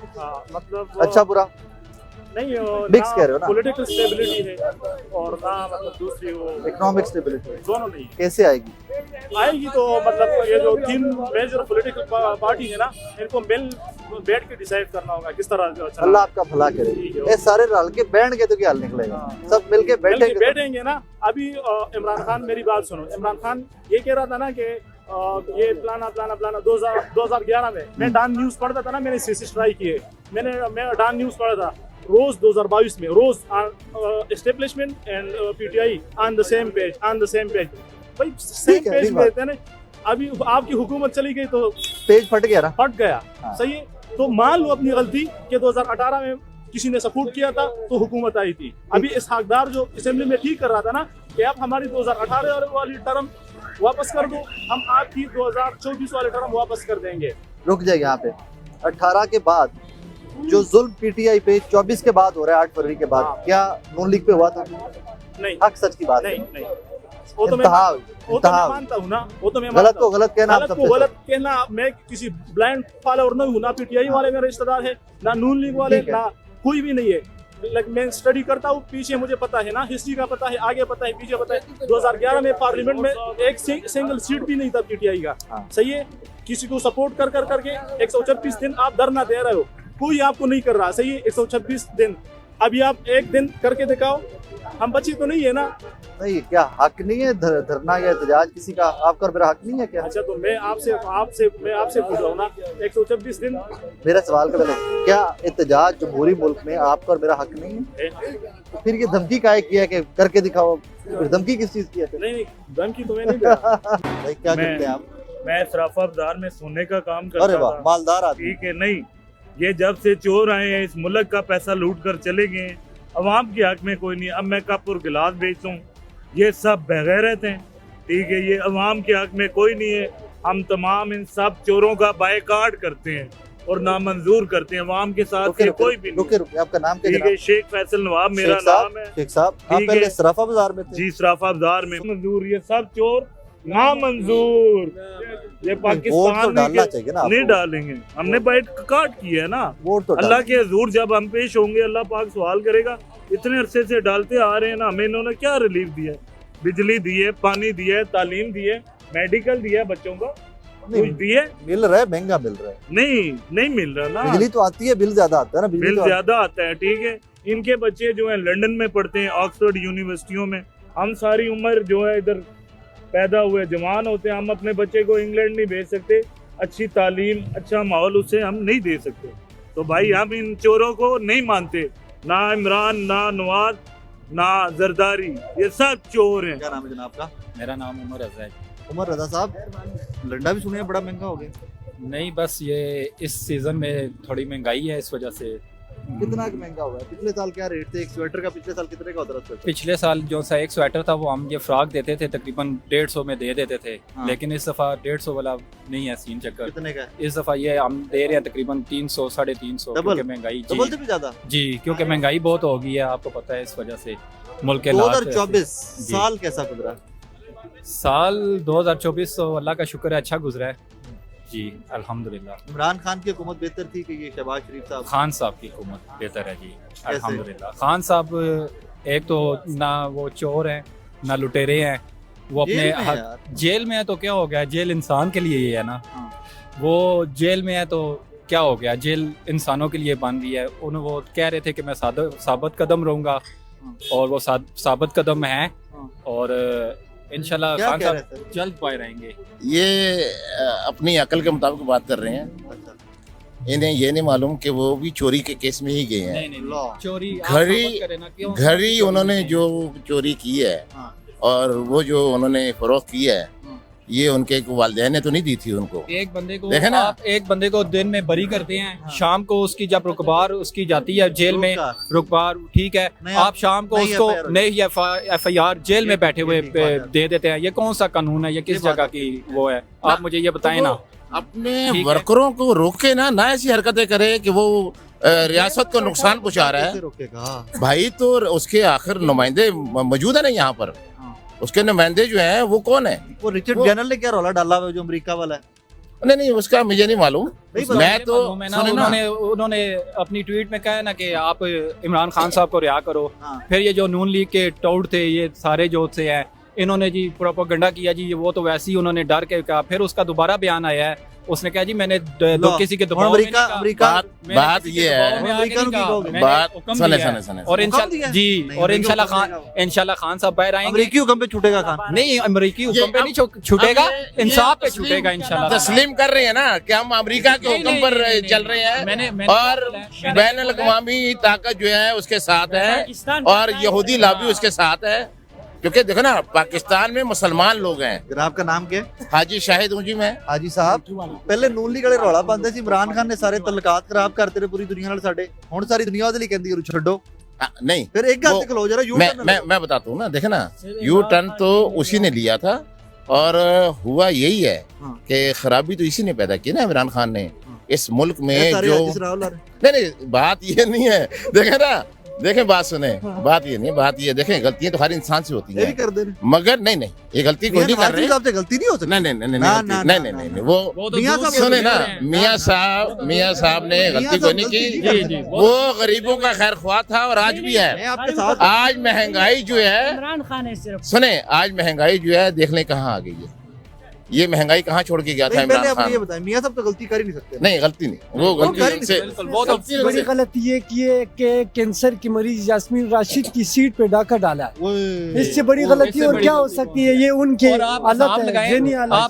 S10: मतलब
S1: अच्छा बुरा
S10: नहीं,
S1: मिक्स कह रहे हो ना?
S10: पॉलिटिकल स्टेबिलिटी है और ना मतलब दूसरी वो
S1: इकोनॉमिक स्टेबिलिटी
S10: दोनों नहीं है।
S1: कैसे आएगी?
S10: आएगी तो मतलब ये जो 3 मेजर पॉलिटिकल पार्टी है ना, इनको मिल बैठ के डिसाइड करना होगा किस तरह।
S1: अल्लाह आपका भला करे। ये सारे रल के बैठ गए तो क्या हल निकलेगा? सब मिलके
S10: बैठेंगे ना। अभी इमरान खान, मेरी बात सुनो, इमरान खान ये कह रहा था ना कि ये प्लाना 2011 में मैं डान न्यूज पढ़ता था ना, मैंने सीसी ट्राई किए, मैं डान न्यूज पढ़ा था रोज 2022 में, रोज establishment and PTI on the same page भाई, सेम पेज पे थे ना। अभी आपकी हुकूमत चली गई तो
S1: पेज फट गया।
S10: हाँ। सही है, तो मान लो अपनी गलती कि 2018 में किसी ने सपोर्ट किया था तो हुकूमत आई थी। अभी इस हकदार जो असेंबली में ठीक कर रहा था ना कि आप हमारी 2018 वाली टर्म वापस कर दो, हम आपकी 2024 वाले टर्म वापस कर देंगे।
S1: रुक जाए यहाँ पे, 18 के बाद जो जुल्म पीटीआई पे 24 के बाद हो रहा है, 8 फरवरी के बाद, क्या नून लीग पे हुआ था?
S10: नहीं,
S1: हक सच की बात
S10: नहीं। वो तो मैं
S1: इंतहा
S10: इंतहा मानता हूँ ना, वो तो मैं
S1: गलत को गलत कहना आप
S10: गलत
S1: सबसे
S10: को गलत कहना। मैं किसी ब्लाइंड फॉलोअर नहीं हूँ, ना पीटीआई वाले मेरे रिश्तेदार है, ना नून लीग वाले,
S1: ठीक है।
S10: ना कोई भी नहीं है। लेकिन मैं स्टडी करता हूँ, पीछे मुझे पता है ना, हिस्ट्री का पता है, आगे पता है, पीछे पता है। 2011 में पार्लियामेंट में एक सिंगल सीट भी नहीं था पीटीआई का।
S1: हाँ।
S10: सही है, किसी को सपोर्ट कर कर करके 126 दिन आप धरना दे रहे हो, कोई आपको नहीं कर रहा। सही है, 126 दिन। अभी आप एक दिन करके दिखाओ, हम बच्चे तो नहीं है ना।
S1: नहीं, क्या हक नहीं है धरना या एहतजाज किसी का? आपका और मेरा हक नहीं है क्या?
S10: अच्छा, तो मैं आपसे पूछ रहा हूँ ना, 126 दिन।
S1: मेरा सवाल का मतलब, क्या एहतजाज जमहूरी मुल्क में आपका और मेरा हक नहीं है? तो फिर ये धमकी काहे किया कि करके दिखाओ? फिर धमकी किस चीज की है?
S10: नहीं, धमकी तो मैं नहीं दे रहा।
S1: भाई क्या करते हैं आप?
S11: मैं सराफा बाजार में सोने का काम करता
S1: अरे वाह,
S11: था।
S1: मालदार आदमी।
S11: ठीक है, नहीं, ये जब से चोर आए हैं, इस मुल्क का पैसा लूट कर चले गए हैं, अवाम के हक में कोई नहीं। अब मैं कप और गिलास बेचता हूँ, ये सब बेगैरत हैं। ठीक है, ये अवाम के हक में कोई नहीं है। हम तमाम इन सब चोरों का बायकाट करते हैं और नामंजूर करते हैं। अवाम के साथ ये कोई भी नहीं।
S1: रुके, आपका नाम क्या?
S11: ठीक है, शेख फैसल नवाब मेरा नाम है।
S1: शेख साहब, आप
S11: ठीक
S1: पहले
S11: है।
S1: सराफा बाजार में थे?
S11: जी, सराफा बाजार में मंजूर। ये सब चोर नामंजूर। ये
S1: वोट तो
S11: पाकिस्तान
S1: डालना चाहिए ना
S11: नहीं
S1: आपको।
S11: डालेंगे, हमने बायकाट किया है ना।
S1: वोट तो
S11: अल्लाह के हजूर जब हम पेश होंगे, अल्लाह पाक सवाल करेगा। इतने अरसे से डालते आ रहे हैं ना, हमें इन्होंने क्या रिलीफ दिया है? बिजली दी है, पानी दिया है, तालीम दी है, मेडिकल दिया है बच्चों का, कुछ दिए?
S1: मिल रहा है, महंगा मिल रहा है।
S11: नहीं मिल रहा ना।
S1: बिजली तो आती है, बिल ज्यादा आता है ना। बिजली
S11: बिल
S1: तो
S11: ज्यादा आता है। ठीक है, इनके बच्चे जो है लंदन में पढ़ते हैं, ऑक्सफोर्ड यूनिवर्सिटियों में। हम सारी उम्र जो है इधर पैदा हुए, जवान होते हैं, हम अपने बच्चे को इंग्लैंड नहीं भेज सकते। अच्छी तालीम, अच्छा माहौल उसे हम नहीं दे सकते। तो भाई हम इन चोरों को नहीं मानते, ना इमरान, ना नवाज, ना जरदारी, ये सब चोर हैं।
S1: क्या नाम है जनाब का?
S3: मेरा नाम उमर रजा है।
S1: उमर रजा साहब, लंडा भी सुने बड़ा महंगा हो गया।
S3: नहीं, बस ये इस सीज़न में थोड़ी महंगाई है, इस वजह से।
S1: कितना महंगा हुआ है? पिछले साल क्या रेट थे एक स्वेटर का? पिछले साल कितने का होता था स्वेटर?
S3: पिछले साल जो सा एक स्वेटर था, वो हम ये फ्रॉक देते थे तकरीबन 150 में दे देते थे।
S1: हाँ।
S3: लेकिन इस दफ़ा 150 वाला नहीं है सीन चक्कर।
S1: कितने का?
S3: इस दफ़ा ये हम दे रहे हैं तकरीबन 300 साढ़े 300।
S1: डबल?
S3: क्योंकि महंगाई
S1: डबल से भी ज्यादा?
S3: जी, क्योंकि महंगाई बहुत हो गई है, आपको पता है। इस वजह से मुल्क के हालात
S1: 2024
S3: जी।
S1: साल कैसा गुजरा?
S3: साल 2024 तो अल्लाह का शुक्र है, अच्छा गुजरा है जी, अल्हम्दुलिल्लाह।
S1: इमरान खान की हुकूमत बेहतर थी कि ये शहबाज शरीफ साहब?
S3: खान साहब की हुकूमत बेहतर है जी, अल्हम्दुलिल्लाह। खान साहब एक तो ना वो चोर हैं, ना लुटेरे हैं, वो अपने
S1: जेल में है यार।
S3: जेल में है तो क्या हो गया? जेल इंसान के लिए ही है ना।
S1: हाँ।
S3: वो जेल में है तो क्या हो गया? जेल इंसानों के लिए बन रही है। उन्हें वो कह रहे थे कि मैं साबित कदम रहूंगा, और वो साबित कदम है।
S1: हाँ।
S3: और इंशाल्लाह
S1: क्या
S3: खान
S1: कह रहे
S3: साहब जल्द पाए रहेंगे।
S12: ये अपनी अकल के मुताबिक बात कर रहे हैं।
S1: अच्छा।
S12: इन्हें ये नहीं मालूम कि वो भी चोरी के केस में ही गए हैं।
S3: नहीं, चोरी आप
S12: घड़ी
S3: साबित करें ना, क्यों
S12: घड़ी
S3: चोरी
S12: उन्होंने
S3: नहीं?
S12: जो चोरी की है,
S1: हाँ।
S12: और वो जो उन्होंने फरोख्त की है,
S1: हाँ।
S12: ये उनके वालिदैन ने तो नहीं दी थी उनको।
S3: एक बंदे को
S12: देखे ना?
S3: आप एक बंदे को दिन में बरी करते हैं, शाम को उसकी जब रुकबार उसकी जाती है जेल में, रुकबार ठीक है,
S1: नहीं,
S3: आप शाम को
S1: नहीं
S3: उसको
S1: FIR
S3: नई FIR जेल में बैठे हुए
S1: ठीक बात है।
S3: दे देते हैं। ये कौन सा कानून है? ये किस
S1: ये बात
S3: जगह की वो है? आप मुझे ये बताएं ना।
S12: अपने
S3: ठीक है।
S12: वर्करों को रोके ना ऐसी हरकतें करे कि वो रियासत को नुकसान पहुंचा रहा है।
S1: कैसे रोकेगा?
S12: भाई तो उसके आखिर नुमाइंदे मौजूद है ना यहाँ पर। उसके नुमाइंदे जो हैं वो कौन है?
S1: वो रिचर्ड जनरल ने क्या रौला डाला हुआ है जो अमेरिका वाला है?
S12: नहीं, उसका मुझे नहीं मालूम। मैं तो सुने ना,
S3: उन्होंने अपनी ट्वीट में कहा है ना कि आप इमरान खान साहब को रिहा करो।
S1: हाँ।
S3: फिर ये जो नून लीग के टोड़ थे, ये सारे जो से हैं, इन्होंने जी प्रोपेगेंडा किया जी, वो तो वैसे ही उन्होंने डर के कहा। फिर उसका दोबारा बयान आया है, उसने कहा जी मैंने किसी के दबाव में नहीं कहा।
S12: बात ये है, बात सुने
S3: और इंशाल्लाह खान साहब बाहर आएंगे।
S1: अमेरिकी हुक्म पे छूटेगा खान?
S3: नहीं, अमेरिकी हुक्म पे नहीं छूटेगा, इंसाफ पे छूटेगा इंशाल्लाह।
S12: तस्लीम कर रहे हैं ना कि हम अमेरिका के हुक्म पर चल रहे हैं, और बैन अल-अक़वामी ताकत जो है उसके साथ है, और यहूदी लॉबी उसके साथ है। क्योंकि देखो ना, पाकिस्तान में मुसलमान लोग हैं।
S1: जनाब का नाम क्या है?
S12: हाजी शाहिद हूँ जी मैं।
S1: हाजी साहब, पहले ਨੂਨ ਲੀਗ ਵਾਲੇ ਰੌਲਾ ਪਾਉਂਦੇ ਸੀ ਇਮਰਾਨ ਖਾਨ ਨੇ ਸਾਰੇ ਤਲਕਾਤ ਖਰਾਬ ਕਰਤੇ ਨੇ ਪੂਰੀ ਦੁਨੀਆ ਨਾਲ ਸਾਡੇ। ਹੁਣ ਸਾਰੀ ਦੁਨੀਆ ਉਹਦੇ ਲਈ ਕਹਿੰਦੀ ਹੈ ਛੱਡੋ।
S12: नहीं,
S1: फिर एक गल खलो जरा, यू टर्न
S12: मैं बताता हूँ ना। देखे ना, यू टर्न तो उसी ने लिया था, और हुआ यही है कि खराबी तो इसी ने पैदा की ना, इमरान खान ने इस मुल्क में। जो नहीं, बात ये नहीं है। देखे ना, देखें बात सुने, बात ये नहीं, बात ये देखें, गलतियां तो हर इंसान से होती
S1: ये भी
S12: हैं,
S1: कर दे रहे
S12: मगर नहीं नहीं ये गलती कोई नहीं कर रहे।
S1: आपसे गलती नहीं हो सकती।
S12: नहीं नहीं नहीं नहीं
S1: ना, ना,
S12: नहीं
S1: ना,
S12: नहीं
S1: ना,
S12: नहीं वो
S1: मियां साहब
S12: सुने ना, मियां साहब ने गलती कोई नहीं की, वो गरीबों का खैर ख्वाह था और आज भी है।
S1: आपके साथ
S12: आज महंगाई जो है,
S13: इमरान खान है सिर्फ।
S12: सुने, आज महंगाई जो है देखने कहाँ आ गई है, ये महंगाई कहाँ छोड़ के गया था
S1: पहले
S12: इमरान
S1: आप ये
S12: खान।
S1: बताएं, मियां साहब तो गलती कर ही नहीं सकते।
S12: नहीं गलती नहीं, वो गलती उनसे,
S9: सबसे बड़ी गलती ये की है कि कैंसर की मरीज यास्मीन राशिद की सीट पे डाका डाला। इससे बड़ी गलती और क्या हो सकती है? ये उनके हालत है, ज़हनी हालत।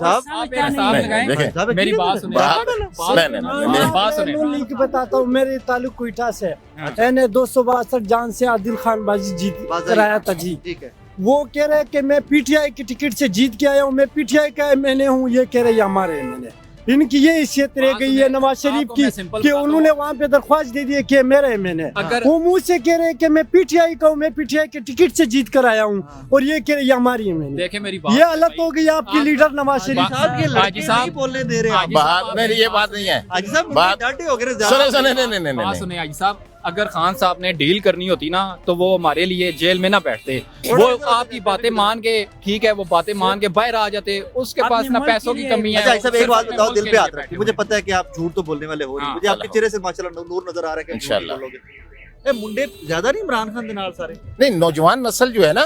S3: मेरी बात सुने,
S9: बताता हूँ, मेरे ताल्लुक कोयटा से मैंने 262 जान से आदिल खान बाजी जीत कराया था जी।
S1: ठीक है,
S9: वो कह रहे कि मैं पीटीआई की टिकट से जीत के आया हूँ, मैं पीटीआई का एमएलए हूँ, ये कह रहे हमारे एमएलए। इनकी ये हैसियत रह गई है नवाज शरीफ की कि उन्होंने वहाँ पे दरख्वास्त दे दी है कि मेरा एमएलए, वो मुंह से कह रहे हैं कि मैं पीटीआई का हूँ, मैं पीटीआई के टिकट से जीत कर आया हूँ, और ये कह रहे ये हमारी एमएलए।
S3: देखें मेरी
S9: ये हालत हो गई आपकी लीडर नवाज शरीफ
S3: हाजी साहब
S1: बोलने दे रहे हैं
S12: बात नहीं, ये बात नहीं है,
S1: हाजी साहब,
S12: बात
S1: डांटे हो गए
S12: सुने सुने नहीं नहीं
S3: बात
S12: नहीं
S3: सुने हाजी साहब, अगर खान साहब ने डील करनी होती ना तो वो हमारे लिए जेल में ना बैठते, वो आपकी बातें मान के, ठीक है, वो बातें मान के बाहर आ जाते, उसके पास ना पैसों की कमी है।
S1: अच्छा, एक बात बताओ, दिल पे हाथ रखिए, मुझे पता है कि आप झूठ तो बोलने वाले हो नहीं, मुझे आपके चेहरे से माशाल्लाह नूर नजर आ रहा है कि इंशाल्लाह। मुंडे ज्यादा नहीं इमरान खान के नाल सारे
S12: नहीं, नौजवान नस्ल जो है ना,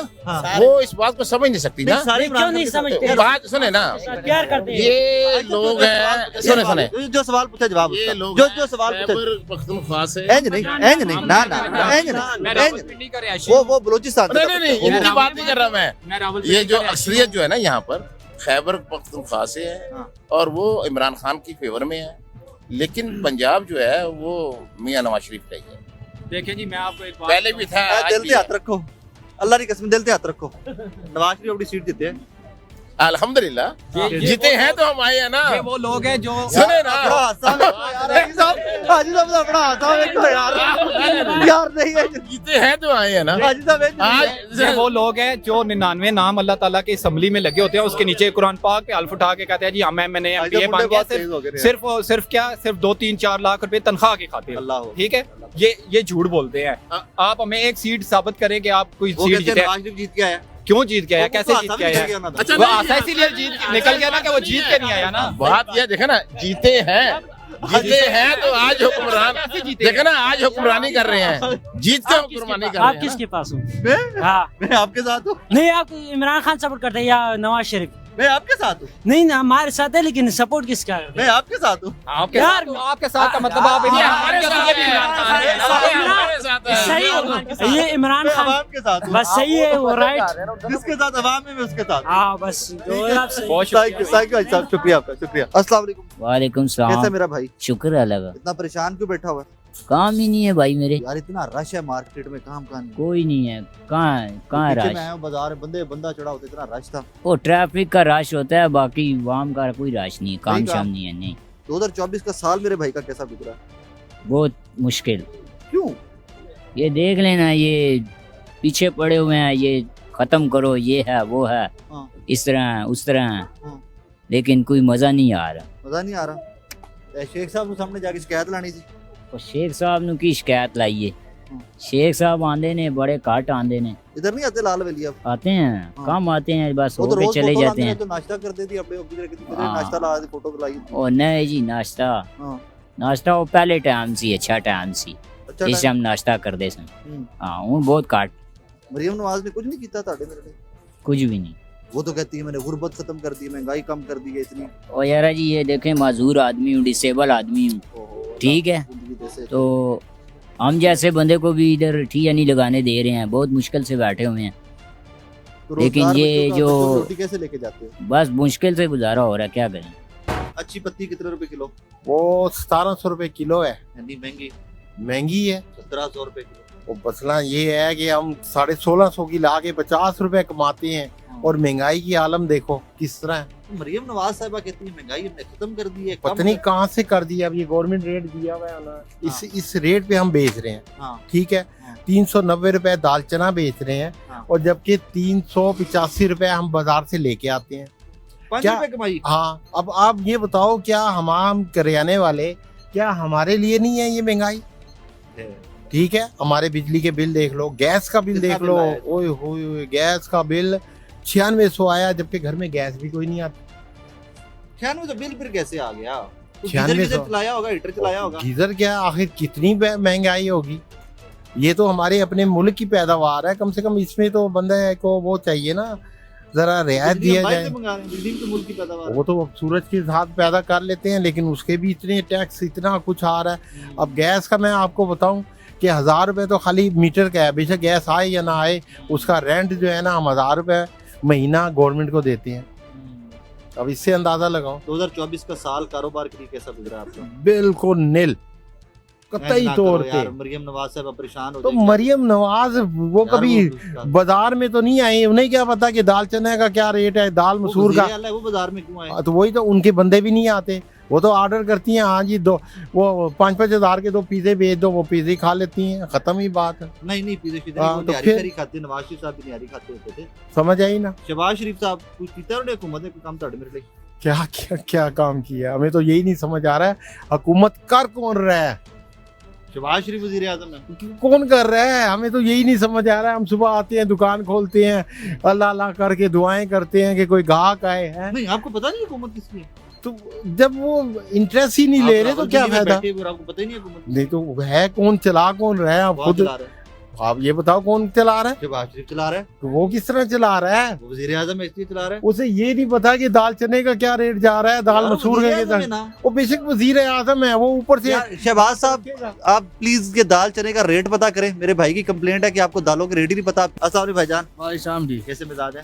S12: वो इस बात को समझ नहीं सकती ना।
S1: सारे
S13: क्यों नहीं समझते?
S12: बात सुने ना,
S13: प्यार करते हैं।
S12: ये लोग हैं, सुने सुने,
S1: जो सवाल पूछा जवाब,
S12: ये लोग
S1: जो सवाल पूछा,
S12: खैबर पख्तूनख्वा से,
S1: इंज नहीं ना वो बलूचिस्तान।
S12: नहीं नहीं इनकी बात नहीं कर रहा मैं, ये जो अक्सरियत जो है ना यहाँ पर खैबर पख्तूनख्वा से है और वो इमरान खान की फेवर में है, लेकिन पंजाब जो है वो मियां नवाज शरीफ का ही है।
S3: देखिए जी, मैं आपको एक बात
S12: पहले भी था,
S1: दिल पे हाथ रखो, अल्लाह की कसम, दिल पे हाथ रखो, नवाज शरीफ अपनी सीट जीते हैं
S12: अल्हम्दुलिल्लाह, जीते हैं तो हम आए हैं ना।
S3: ये वो लोग हैं जो
S12: सुने ना,
S1: यार नहीं है,
S12: जीते हैं तो आए हैं ना।
S3: आज ये वो लोग हैं जो 99 नाम अल्लाह ताला की असम्बली में लगे होते हैं, उसके नीचे कुरान पाक पे अल्फ उठा के कहते हैं जी हाँ मैंने एमपीए बन गया, सिर्फ क्या, सिर्फ 2-3-4 लाख रुपए तनख्वाह की खातिर, ठीक है, ये झूठ बोलते हैं। आप हमें एक सीट साबित करें कि आप कोई सीट
S1: जीत के आया,
S3: क्यों जीत गया, कैसे जीत के आया?
S12: अच्छा,
S3: वो आशा इसीलिए जीत निकल गया ना कि वो जीत के नहीं आया ना।
S12: बात ये देखे ना, जीते हैं तो आज हुक्मरान देखे ना, आज हुक्मरानी कर रहे हैं, जीत के हुक्मरानी कर रहे हैं।
S13: आप किसके पास हो?
S1: मैं आपके साथ हूँ।
S13: नहीं, आप इमरान खान सपोर्ट करते हैं या नवाज शरीफ?
S1: मैं आपके साथ हूँ।
S13: नहीं ना, हमारे साथ है, लेकिन सपोर्ट किसका है?
S1: मैं आपके साथ हूँ।
S3: आपके साथ का मतलब आप
S13: सही, ये इमरान खान
S1: के साथ
S13: बस सही है, वो राइट,
S1: जिसके साथ अवाम है मैं उसके साथ।
S13: हाँ बस,
S1: शुक्रिया आपका, शुक्रिया। अस्सलाम वालेकुम।
S14: वालेकुम सलाम।
S1: कैसा मेरा भाई?
S14: शुक्र अल्लाह का।
S1: इतना परेशान क्यों बैठा हुआ है?
S14: काम ही नहीं है भाई मेरे
S1: यार, इतना रश है मार्केट में, काम कहाँ नहीं?
S14: कोई नहीं है। कहाँ रश?
S1: मैं आया हूँ बाजार, बंदा चढ़ा होता, इतना रश था।
S14: वो ट्रैफिक का रश होता है, बाकी वाम का कोई रश नहीं है, काम शाम नहीं है। नहीं,
S1: 2024 का साल मेरे भाई का कैसा गुजरा?
S14: बहुत मुश्किल।
S1: क्यों?
S14: ये देख लेना, ये पीछे पड़े हुए हैं, ये खत्म करो, ये है वो है, इस तरह है उस तरह है, लेकिन कोई मजा नहीं आ रहा।
S1: मजा नहीं आ रहा? शेख साहब के सामने जाके शिकायत लानी थी।
S14: शेख साहब ने की शिकायत लाई है? शेख साहब आंदे ने बड़े घट आंदे ने,
S1: इधर नहीं आते लाल वली? अब
S14: आते हैं, कम आते हैं, बस हो के चले जाते हैं।
S1: तो नाश्ता कर देती अपने नाश्ता ला दी, फोटो लाई।
S14: ओ नहीं जी, नाश्ता वो पहले टाइम सी, अच्छा टाइम सी, इस टाइम नाश्ता कर दे सन। हाँ, वो बहुत काट।
S1: मरियम नवाज ने कुछ नहीं किया ताड़े मेरे लिए? कुछ
S14: भी नहीं।
S1: वो तो कहती है मैंने गुर्बत खत्म कर दी, महंगाई कम कर दी है इतनी।
S14: ओ यार जी, ये देखें, माजूर आदमी हूँ, डिसेबल आदमी हूँ, ठीक है, तो हम जैसे बंदे को भी इधर ठिया नहीं लगाने दे रहे हैं, बहुत मुश्किल से बैठे हुए हैं।
S1: तो
S14: लेकिन ये जो
S1: रोटी कैसे लेके जाते हो?
S14: बस मुश्किल से गुजारा हो रहा है, क्या करें।
S1: अच्छी पत्ती कितने रुपए किलो?
S15: वो 1700 रुपए किलो है।
S1: महंगी
S15: है,
S1: 1700 रुपए किलो।
S15: वो मसला ये है कि हम 1650 की ला के 50 रुपए कमाते हैं, और महंगाई की आलम देखो किस तरह है।
S1: मरियम नवाज साहिबा कहती है महंगाई हमने खत्म कर दी है।
S15: पता नहीं कहाँ से कर दिया, अब ये गवर्नमेंट रेट दिया हुआ है ना, इस रेट पे हम बेच रहे हैं, ठीक है। 390 रुपए दाल चना बेच रहे हैं, और जबकि 385 रुपए हम बाजार से लेके आते हैं।
S1: 5 रुपए कमाई।
S15: हाँ, अब आप ये बताओ, क्या हम करियाने वाले, क्या हमारे लिए नहीं है ये महंगाई? ठीक है, हमारे बिजली के बिल देख लो, गैस का बिल देख लो, ओए होए गैस का बिल 9600 आया, जबकि घर में गैस भी कोई नहीं आती।
S1: 9600 बिल फिर कैसे आ गया?
S15: 9600
S1: चलाया होगा, हीटर चलाया होगा।
S15: गीजर क्या, आखिर कितनी महंगाई होगी? ये तो हमारे अपने मुल्क की पैदावार है, कम से कम इसमें तो बंदे को वो चाहिए ना, जरा रियायत दिया जाए। वो तो सूरज के साथ पैदा कर लेते हैं, लेकिन उसके भी इतने टैक्स, इतना कुछ आ रहा है। अब गैस का मैं आपको बताऊं कि 1000 रुपये तो खाली मीटर का है, बेशक गैस आए या ना आए, उसका रेंट जो है ना हम 1000 रुपये महीना गवर्नमेंट को देते हैं। अब इससे अंदाजा लगाओ
S1: 2024 का साल कारोबार के लिए कैसा गुजरा आपका?
S15: बिल्कुल नील, कतई तौर पे।
S1: मरियम नवाज साहब परेशान हो
S15: तो मरियम नवाज वो कभी बाजार में तो नहीं आई, उन्हें क्या पता कि दाल चने का क्या रेट है, दाल मसूर का।
S1: वो बाजार में क्यों आए?
S15: तो वही तो, उनके बंदे भी नहीं आते, वो तो ऑर्डर करती हैं, हाँ जी दो वो 5-5 हज़ार के 2 पिज़्ज़े भेज दो, वो पिज़्ज़े खा लेती हैं, खत्म ही बात है।
S1: नहीं पिज़्ज़े
S15: तो फिर
S1: खाते, नवाज शरीफ साहब भी निहारी खाते होते थे।
S15: समझ आई ना?
S1: शहबाज शरीफ साहब कुछ पीता उन्हें हुकूमत ने काम तो मेरे लिए
S15: क्या क्या क्या काम किया, हमें तो यही नहीं समझ आ रहा है, हुकूमत कर कौन रहा है?
S1: शहबाज शरीफ वज़ीर आज़म है,
S15: कौन कर रहा है? हमें तो यही नहीं समझ आ रहा है। हम सुबह आते हैं, दुकान खोलते हैं, अल्लाह अल्लाह करके दुआएं करते हैं कि कोई गाहक आए हैं।
S1: नहीं, आपको पता नहीं हुकूमत किसकी है?
S15: तो जब वो इंटरेस्ट ही नहीं ले रहे तो क्या फायदा?
S1: आपको पता ही नहीं हुकूमत
S15: नहीं तो है कौन, चला कौन रहा है? आप खुद आप ये बताओ कौन चला रहा है?
S1: शहबाज शरीफ चला रहा है।
S15: तो वो किस तरह चला रहा है?
S1: वज़ीर आज़म इसलिए चला रहा है,
S15: उसे ये नहीं पता कि दाल चने का क्या रेट जा रहा है, दाल मसूर का। वो बेशक वज़ीर आज़म है, वो ऊपर से।
S1: शहबाज साहब आप प्लीज ये दाल चने का रेट पता करें, मेरे भाई की कंप्लेंट है कि आपको दालों के रेट ही नहीं पता। अस्सलाम वालेकुम भाईजान।
S16: वालेकुम जी,
S1: कैसे मिजाज है?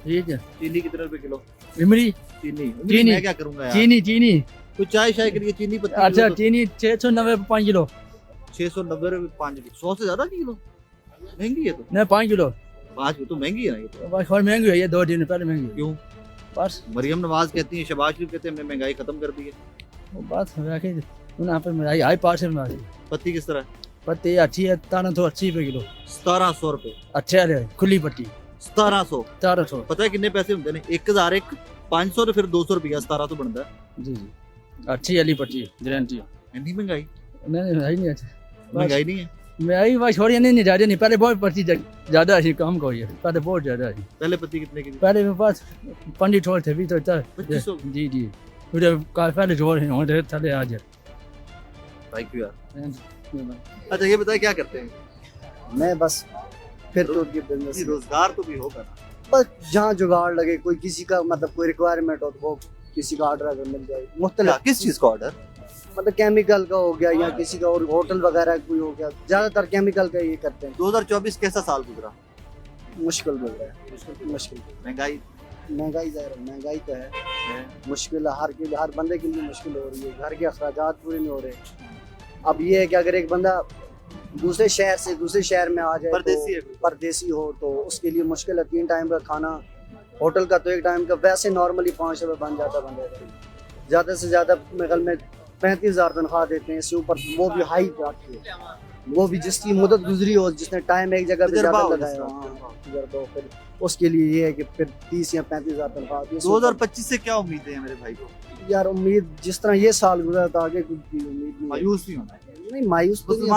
S16: ठीक है।
S1: चीनी कितने रुपए किलो?
S16: इमली
S1: चीनी मैं क्या करूंगा यार?
S16: चीनी
S1: कुछ चाय शाय के लिए चीनी पत्ती।
S16: अच्छा, चीनी 690 5 किलो।
S1: 690 रुपए 5 किलो, 100 से ज्यादा किलो महंगी है। तो
S16: नहीं 5 किलो,
S1: 5 किलो तो महंगी है ना? ये तो
S16: बस और महंगी है, ये 2 दिन पहले महंगी।
S1: क्यों?
S16: बस
S1: मरियम नवाज कहती है, शहबाज शरीफ कहते हैं हमने महंगाई खत्म कर दी है।
S16: वो बात रखे यहाँ पे महंगाई हाई पास है।
S1: पत्ती किस तरह?
S16: पत्ती अच्छी है, 1780 रुपए किलो।
S1: 1700 रुपए?
S16: अच्छा है, खुली पट्टी
S1: 1700। पता है कितने पैसे होंगे? 1000 एक 500 फिर 200 रुपया 1700 बनता है।
S16: जी अच्छी वाली पट्टी गारंटी।
S1: नहीं महंगाई?
S16: नहीं अच्छा
S1: महंगाई नहीं है।
S16: महंगाई भाई छोड़िए, नहीं ज्यादा नहीं, पहले बहुत पट्टी ज्यादा है, कम को है, पहले बहुत ज्यादा है।
S1: पहले पत्ती कितने की थी?
S16: पहले मेरे पास पंडित छोड़ थे भी तो
S1: 2500।
S16: जी मुझे पहले जोड़ है चले आ जाए।
S1: थैंक यू यार। अच्छा ये बताए क्या करते हैं?
S5: मैं बस फिर तो बिजनेस,
S1: रोजगार तो भी होगा ना,
S5: बस जहाँ जुगाड़ लगे, कोई किसी का मतलब कोई रिक्वायरमेंट हो तो वो किसी का ऑर्डर अगर मिल जाए। मुख्तलिफ
S1: किस चीज का ऑर्डर?
S5: मतलब केमिकल का हो गया या किसी का और होटल वगैरह कोई हो गया, ज्यादातर केमिकल का ये करते हैं।
S1: 2024 कैसा साल गुजरा?
S5: मुश्किल गुजरा है, मुश्किल।
S1: महंगाई
S5: महंगाई तो है, मुश्किल हर बंदे के लिए मुश्किल हो रही है, घर के अखराजात पूरे नहीं हो रहे। अब ये है कि अगर एक बंदा दूसरे शहर से दूसरे शहर में आ जाए, परदेसी हो तो उसके लिए मुश्किल है। 3 टाइम का खाना, होटल का तो 1 टाइम का वैसे नॉर्मली 5 रुपये बन जाता बंदे का। ज़्यादा से ज़्यादा मेरे में 35,000 तनख्वाह देते हैं, इससे ऊपर वो भी हाई जाती है, वो भी जिसकी मुद्दत गुजरी हो, जिसने टाइम एक जगह पे ज़्यादा लगाया हो, फिर उसके लिए ये है कि फिर 30 या 35,000 तनख्वाह।
S1: 2025 से क्या उम्मीद है मेरे भाई को?
S5: यार उम्मीद जिस तरह ये साल गुजरा था, आगे कुछ भी उम्मीद नहीं।
S1: मायूस नहीं होना?
S5: नहीं मायूस तो नहीं,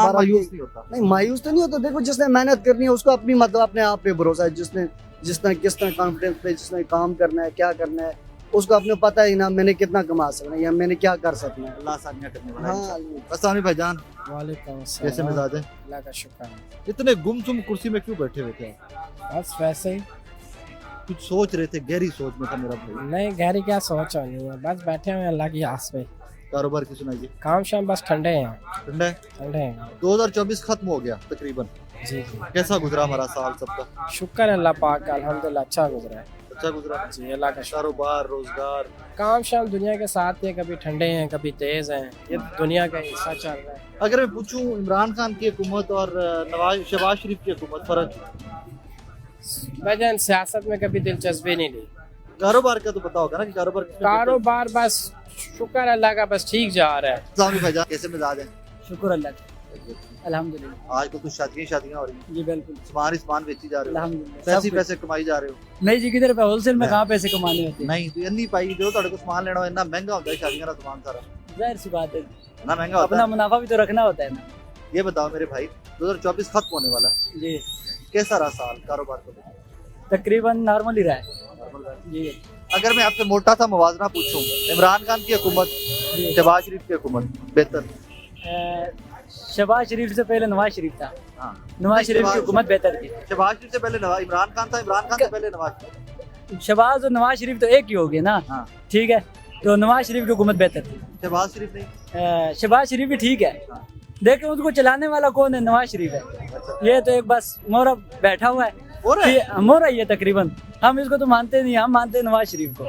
S1: होता।
S5: नहीं मायूस तो नहीं होता। देखो जिसने मेहनत करनी है उसको अपनी मतलब अपने आप पे भरोसा है, जिसने किस तरह कॉन्फिडेंस पे जिसने काम करना है, क्या करना है, उसको अपने पता है ना मैंने कितना कमा सकना है या मैंने क्या कर सकना है।
S1: अल्लाह आसानियां करने वाला है।
S5: हाँ,
S1: अस्सलाम भाईजान।
S16: वालेकुम अस्सलाम।
S1: कैसे मिजाज है?
S16: अल्लाह का शुक्र है।
S1: इतने गुमसुम कुर्सी में क्यों बैठे हुए थे?
S16: बस वैसे ही
S1: कुछ सोच रहे थे? गहरी सोच में था मेरा भाई।
S16: नहीं गहरी क्या सोच रही है, बस बैठे हुए अल्लाह की आस पे।
S1: कारोबार की सुनाइए।
S16: काम शाम बस ठंडे हैं।
S1: ठंडे हैं। 2024 खत्म हो गया तकरीबन।
S16: जी
S1: कैसा गुजरा हमारा साल सबका?
S16: शुक्र है अल्लाह पाक का, अल्हम्दुलिल्लाह अच्छा गुजरा है।
S1: अच्छा गुजरा
S16: जी, अल्लाह का
S1: कारोबार, रोजगार,
S16: काम शाम दुनिया के साथ है, कभी ठंडे हैं कभी तेज हैं, ये दुनिया का हिस्सा चल रहा है।
S1: अगर मैं पूछूं इमरान खान की हुकूमत और शहबाज शरीफ की हुकूमत, फर्क?
S16: वजह सियासत में कभी दिलचस्पी नहीं ली।
S1: कारोबार का तो पता होगा ना कि
S16: कारोबार बस शुक्र अल्लाह का बस ठीक जा रहा है।
S1: अस्सलाम भाईजान, कैसे मिजाज है?
S16: शुक्र अल्लाह का, अल्हम्दुलिल्लाह।
S1: आज तो कुछ शादियां हो रही हैं।
S16: जी बिल्कुल।
S1: सामान बेची जा रहे हो,
S16: अल्हम्दुलिल्लाह।
S1: पैसे कमाई जा रहे हो।
S16: नहीं जी, किधर पे होलसेल में कहाँ पैसे कमाने होते हैं?
S1: नहीं तो इतनी पाई जो ਤੁਹਾਡੇ को सामान लेना हो, इतना महंगा होता है शादियां का सामान सारा।
S16: जाहिर सी बात है,
S1: ना महंगा होता है,
S16: अपना मुनाफा भी तो रखना होता है ना।
S1: ये बताओ मेरे भाई, 2024 खत्म होने वाला है
S17: जी।
S1: कैसा रहा साल कारोबार को लेकर?
S17: तकरीबन नॉर्मल ही रहा है जी।
S1: अगर मैं आपसे मोटा सा मुवाजना पूछूं, इमरान खान की हुकूमत, शहबाज शरीफ की हुकूमत बेहतर?
S17: शहबाज शरीफ से पहले नवाज शरीफ था।
S1: हाँ।
S17: नवाज शरीफ की हुकूमत बेहतर थी।
S1: शहबाज शरीफ से पहले इमरान खान था, इमरान खान से पहले नवाज शरीफ।
S17: शहबाज और नवाज शरीफ तो एक ही हो गए ना।
S1: हाँ।
S17: ठीक है, तो नवाज शरीफ की हुकूमत बेहतर थी।
S1: शहबाज शरीफ नहीं?
S17: शहबाज शरीफ भी ठीक है, लेकिन उसको चलाने वाला कौन है? नवाज शरीफ है। ये तो एक बस मोहरा बैठा हुआ है, मोहरा ही है तकरीबन। हम इसको तो मानते नहीं, हम मानते हैं नवाज शरीफ को।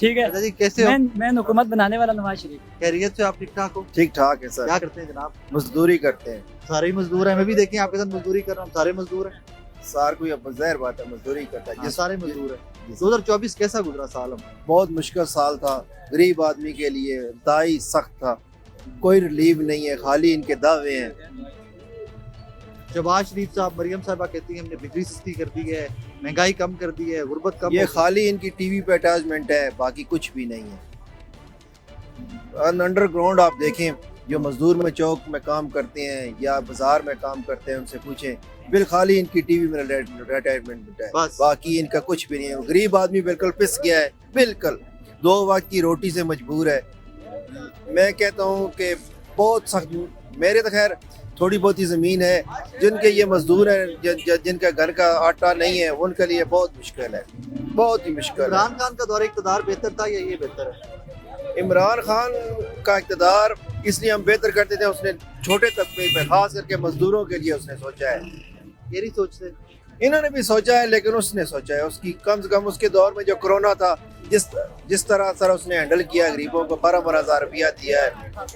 S17: ठीक है
S1: जी। कैसे हो?
S17: मैं हुकूमत बनाने वाला नवाज शरीफ।
S1: खैरियत से आप ठीक ठाक हो?
S5: ठीक ठाक है सर।
S1: क्या करते हैं जनाब?
S5: मजदूरी करते हैं।
S1: सारे ही मजदूर हैं, मैं भी देखें आपके साथ मजदूरी कर रहा हूँ, सारे मजदूर हैं।
S5: सार कोई अब ज़ाहिर बात है मजदूरी करता है।
S1: ये सारे मजदूर हैं। 2024 कैसा गुजरा साल?
S5: बहुत मुश्किल साल था गरीब आदमी के लिए, इंतहाई सख्त था। कोई रिलीफ नहीं है, खाली इनके दावे हैं।
S1: शहबाज शरीफ साहब, मरियम साहबा कहती हैं हमने बिजली सस्ती कर दी है, महंगाई कम कर दी है, गुर्बत कम।
S5: ये खाली इनकी टीवी पे अटैचमेंट है, बाकी कुछ भी नहीं है। अंडरग्राउंड आप देखें, जो मजदूर में चौक में काम करते हैं या बाजार में काम करते हैं, उनसे पूछें, बिल खाली इनकी टीवी में अटैचमेंट है, बाकी इनका कुछ भी नहीं है। गरीब आदमी बिल्कुल पिस गया है, बिल्कुल 2 वक्त की रोटी से मजबूर है। मैं कहता हूँ कि बहुत सख्त। मेरे तो खैर थोड़ी बहुत ही ज़मीन है, जिनके ये मजदूर हैं, जिनका घर का आटा नहीं है, उनके लिए बहुत मुश्किल है, बहुत ही मुश्किल है।
S1: इमरान खान का दौर इक़्तिदार बेहतर था या ये बेहतर है?
S5: इमरान खान का इक़्तिदार इसलिए हम बेहतर करते थे, उसने छोटे तबके पे खास करके मजदूरों के लिए उसने सोचा है।
S1: ये नहीं सोचते?
S5: इन्होंने भी सोचा है, लेकिन उसने सोचा है। उसकी कम से कम उसके दौर में जो कोरोना था, जिस तरह सर उसने हैंडल किया, गरीबों को 12,000 रुपया दिया है,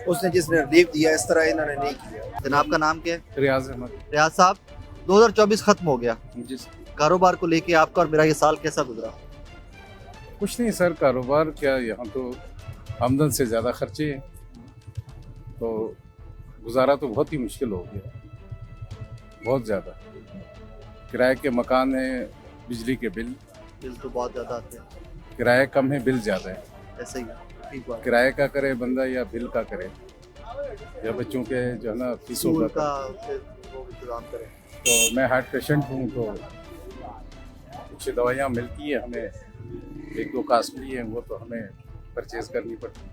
S5: उसने जिसने रिलीफ दिया, इस तरह इन्होंने नहीं किया।
S1: जनाब का नाम क्या है?
S18: रियाज अहमद।
S1: रियाज साहब, 2024 खत्म हो गया, कारोबार को लेके आपका और मेरा ये साल कैसा गुजरा?
S18: कुछ नहीं सर, कारोबार क्या, यहाँ तो आमदन से ज़्यादा खर्चे हैं, तो गुजारा तो बहुत ही मुश्किल हो गया, बहुत ज़्यादा। किराए के मकान है, बिजली के बिल
S1: तो बहुत ज़्यादा आते हैं,
S18: किराया कम है, बिल ज़्यादा है।
S1: ऐसे ही ठीक बात।
S18: किराए का करे बंदा या बिल का करे, या बच्चों के जो है ना फीसों का
S1: वो इंतजाम करें।
S18: तो मैं हार्ट पेशेंट हूँ, तो कुछ दवाइयाँ मिलती है हमें, 1-2 कॉस्टली हैं, वो तो हमें परचेज करनी पड़ती है।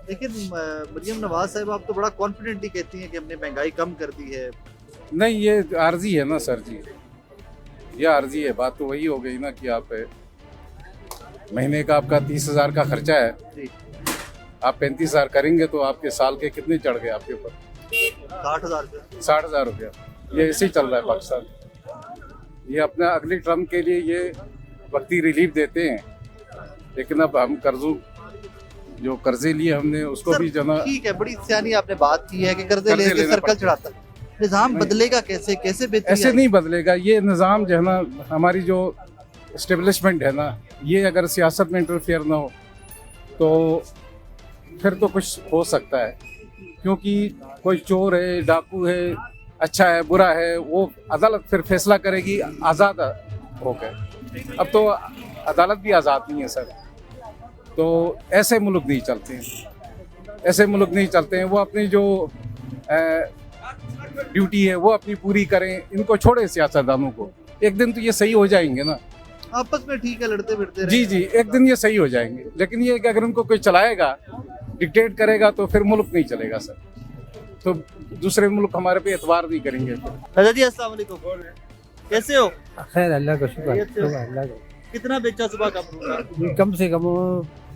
S1: लेकिन मरियम नवाज साहब, आप तो बड़ा कॉन्फिडेंटली कहती हैं कि हमने महंगाई कम कर दी है।
S18: नहीं, ये आर्जी है ना सर जी, ये आर्जी है। बात तो वही हो गई ना कि आप महीने का आपका 30,000 का खर्चा है, आप 35,000 करेंगे तो आपके साल के कितने चढ़ गए आपके ऊपर?
S1: 60,000
S18: रुपया। ये ऐसे ही चल रहा है पाकिस्तान। ये अपना अगली टर्म के लिए ये वक्ती रिलीफ देते हैं, लेकिन अब हम जो कर्जे लिए हमने उसको भी जना।
S1: ठीक है, बड़ी सियानी आपने बात की है कि कर्जे लेके सर्कल चढ़ाता है। निजाम बदलेगा कैसे? कैसे बेहतरी?
S18: ऐसे नहीं बदलेगा ये निज़ाम, जो है ना, हमारी जो एस्टेब्लिशमेंट है ना, ये अगर सियासत में इंटरफेयर ना हो तो फिर तो कुछ हो सकता है, क्योंकि कोई चोर है, डाकू है, अच्छा है, बुरा है, वो अदालत फिर फैसला करेगी आज़ाद होकर। अब तो अदालत भी आज़ाद नहीं है सर, तो ऐसे मुल्क नहीं चलते हैं, ऐसे मुल्क नहीं चलते हैं। वो अपनी जो ड्यूटी है वो अपनी पूरी करें, इनको छोड़े सियासतदानों को। एक दिन तो ये सही हो जाएंगे ना,
S1: आपस में ठीक है, लड़ते फिरते
S18: जी जी, एक दिन ये सही हो जाएंगे। लेकिन ये कि अगर उनको कोई चलाएगा, डिक्टेट करेगा, तो फिर मुल्क नहीं चलेगा सर, तो दूसरे मुल्क हमारे पे एतबार नहीं करेंगे।
S1: राजा जी अस्सलाम वालेकुम, कैसे हो?
S19: खैर, अल्लाह का शुक्र, अल्लाह का।
S1: कितना बेचा सुबह का फ्रूट?
S19: कम से कम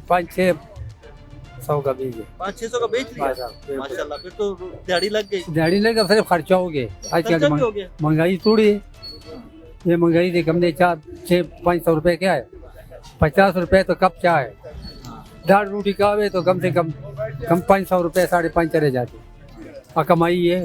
S19: 500-600 का बीज है।
S1: 500-600 का बेच लिया माशाल्लाह, फिर तो दिहाड़ी लग गई।
S19: दिहाड़ी लगा, सिर्फ खर्चा हो गया। आजकल महंगाई थोड़ी है, ये महंगाई थी कम दे 400-500 रुपए क्या है, 50 रुपए तो कप चाय है। दाल रोटी खावे तो कम से कम 500 रुपए 550 चले जाते, और कमाई है।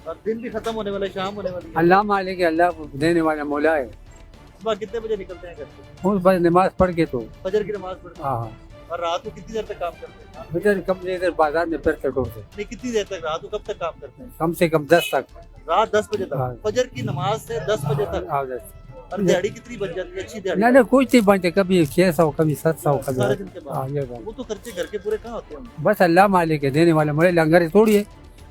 S1: और दिन भी खत्म होने वाला, शाम होने वाली।
S19: अल्लाह मालिक, अल्लाह देने वाला मौला है।
S1: सुबह कितने बजे निकलते हैं घर से?
S19: उस बस नमाज पढ़ के, तो
S1: फजर की नमाज पढ़ते हैं।
S19: हाँ।
S1: और रात को कितनी देर तक काम करते हैं?
S19: इधर कम से इधर बाजार में फिर कटोर से।
S1: नहीं, कितनी देर तक? रात को कब तक काम करते हैं?
S19: कम से कम 10 तक।
S1: रात 10 बजे तक? फजर की नमाज से 10 बजे तक? और दिहाड़ी कितनी बन जाती है? अच्छी दिहाड़ी?
S19: नहीं, कुछ नहीं बनते, कभी 600, कभी 700, कभी।
S1: सारे दिन के बाद वो तो खर्चे घर के पूरे कहाँ होते हैं?
S19: बस अल्लाह मालिक है, देने वाला मरे लंगर थोड़ी है,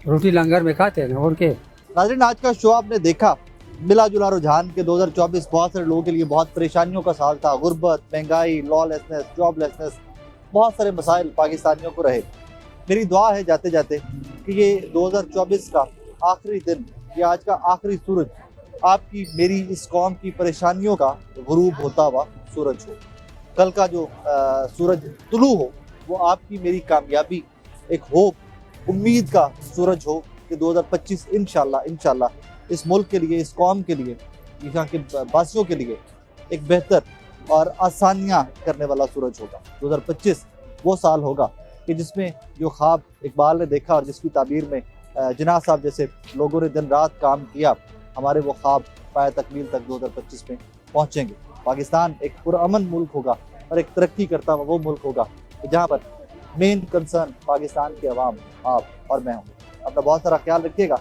S19: रोटी लंगर में खाते हैं और के।
S1: नाज़रीन, आज का शो आपने देखा, मिला जुला रुझान के 2024 बहुत सारे लोगों के लिए बहुत परेशानियों का साल था। गुर्बत, महंगाई, लॉलेसनेस, जॉबलेसनेस, बहुत सारे मसाइल पाकिस्तानियों को रहे। मेरी दुआ है जाते जाते कि ये 2024 का आखिरी दिन, ये आज का आखिरी सूरज आपकी मेरी इस कौम की परेशानियों का गुरूब होता हुआ सूरज हो। कल का जो सूरज तुलू हो वो आपकी मेरी कामयाबी, एक होप, उम्मीद का सूरज हो कि 2025 इंशाल्लाह इस मुल्क के लिए, इस कौम के लिए, यहाँ के वासियों के लिए एक बेहतर और आसानियाँ करने वाला सूरज होगा। 2025 वो साल होगा कि जिसमें जो ख्वाब इकबाल ने देखा और जिसकी ताबीर में जिन्ना साहब जैसे लोगों ने दिन रात काम किया, हमारे वो ख्वाब पाया तकमील तक 2025 में पहुँचेंगे। पाकिस्तान एक पुरअमन मुल्क होगा और एक तरक्की करता हुआ वो मुल्क होगा जहाँ पर मेन कंसर्न पाकिस्तान के अवाम, आप और मैं हूँ। अपना बहुत सारा ख्याल रखिएगा।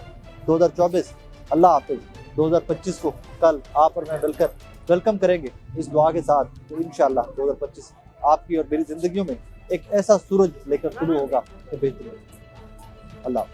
S1: 2024 अल्लाह हाफिज़। 2025 को कल आप और मैं मिलकर वेलकम करेंगे इस दुआ के साथ तो इंशाल्लाह 2025 आपकी और मेरी ज़िंदगियों में एक ऐसा सूरज लेकर शुरू होगा कि बेहतरीन। अल्लाह।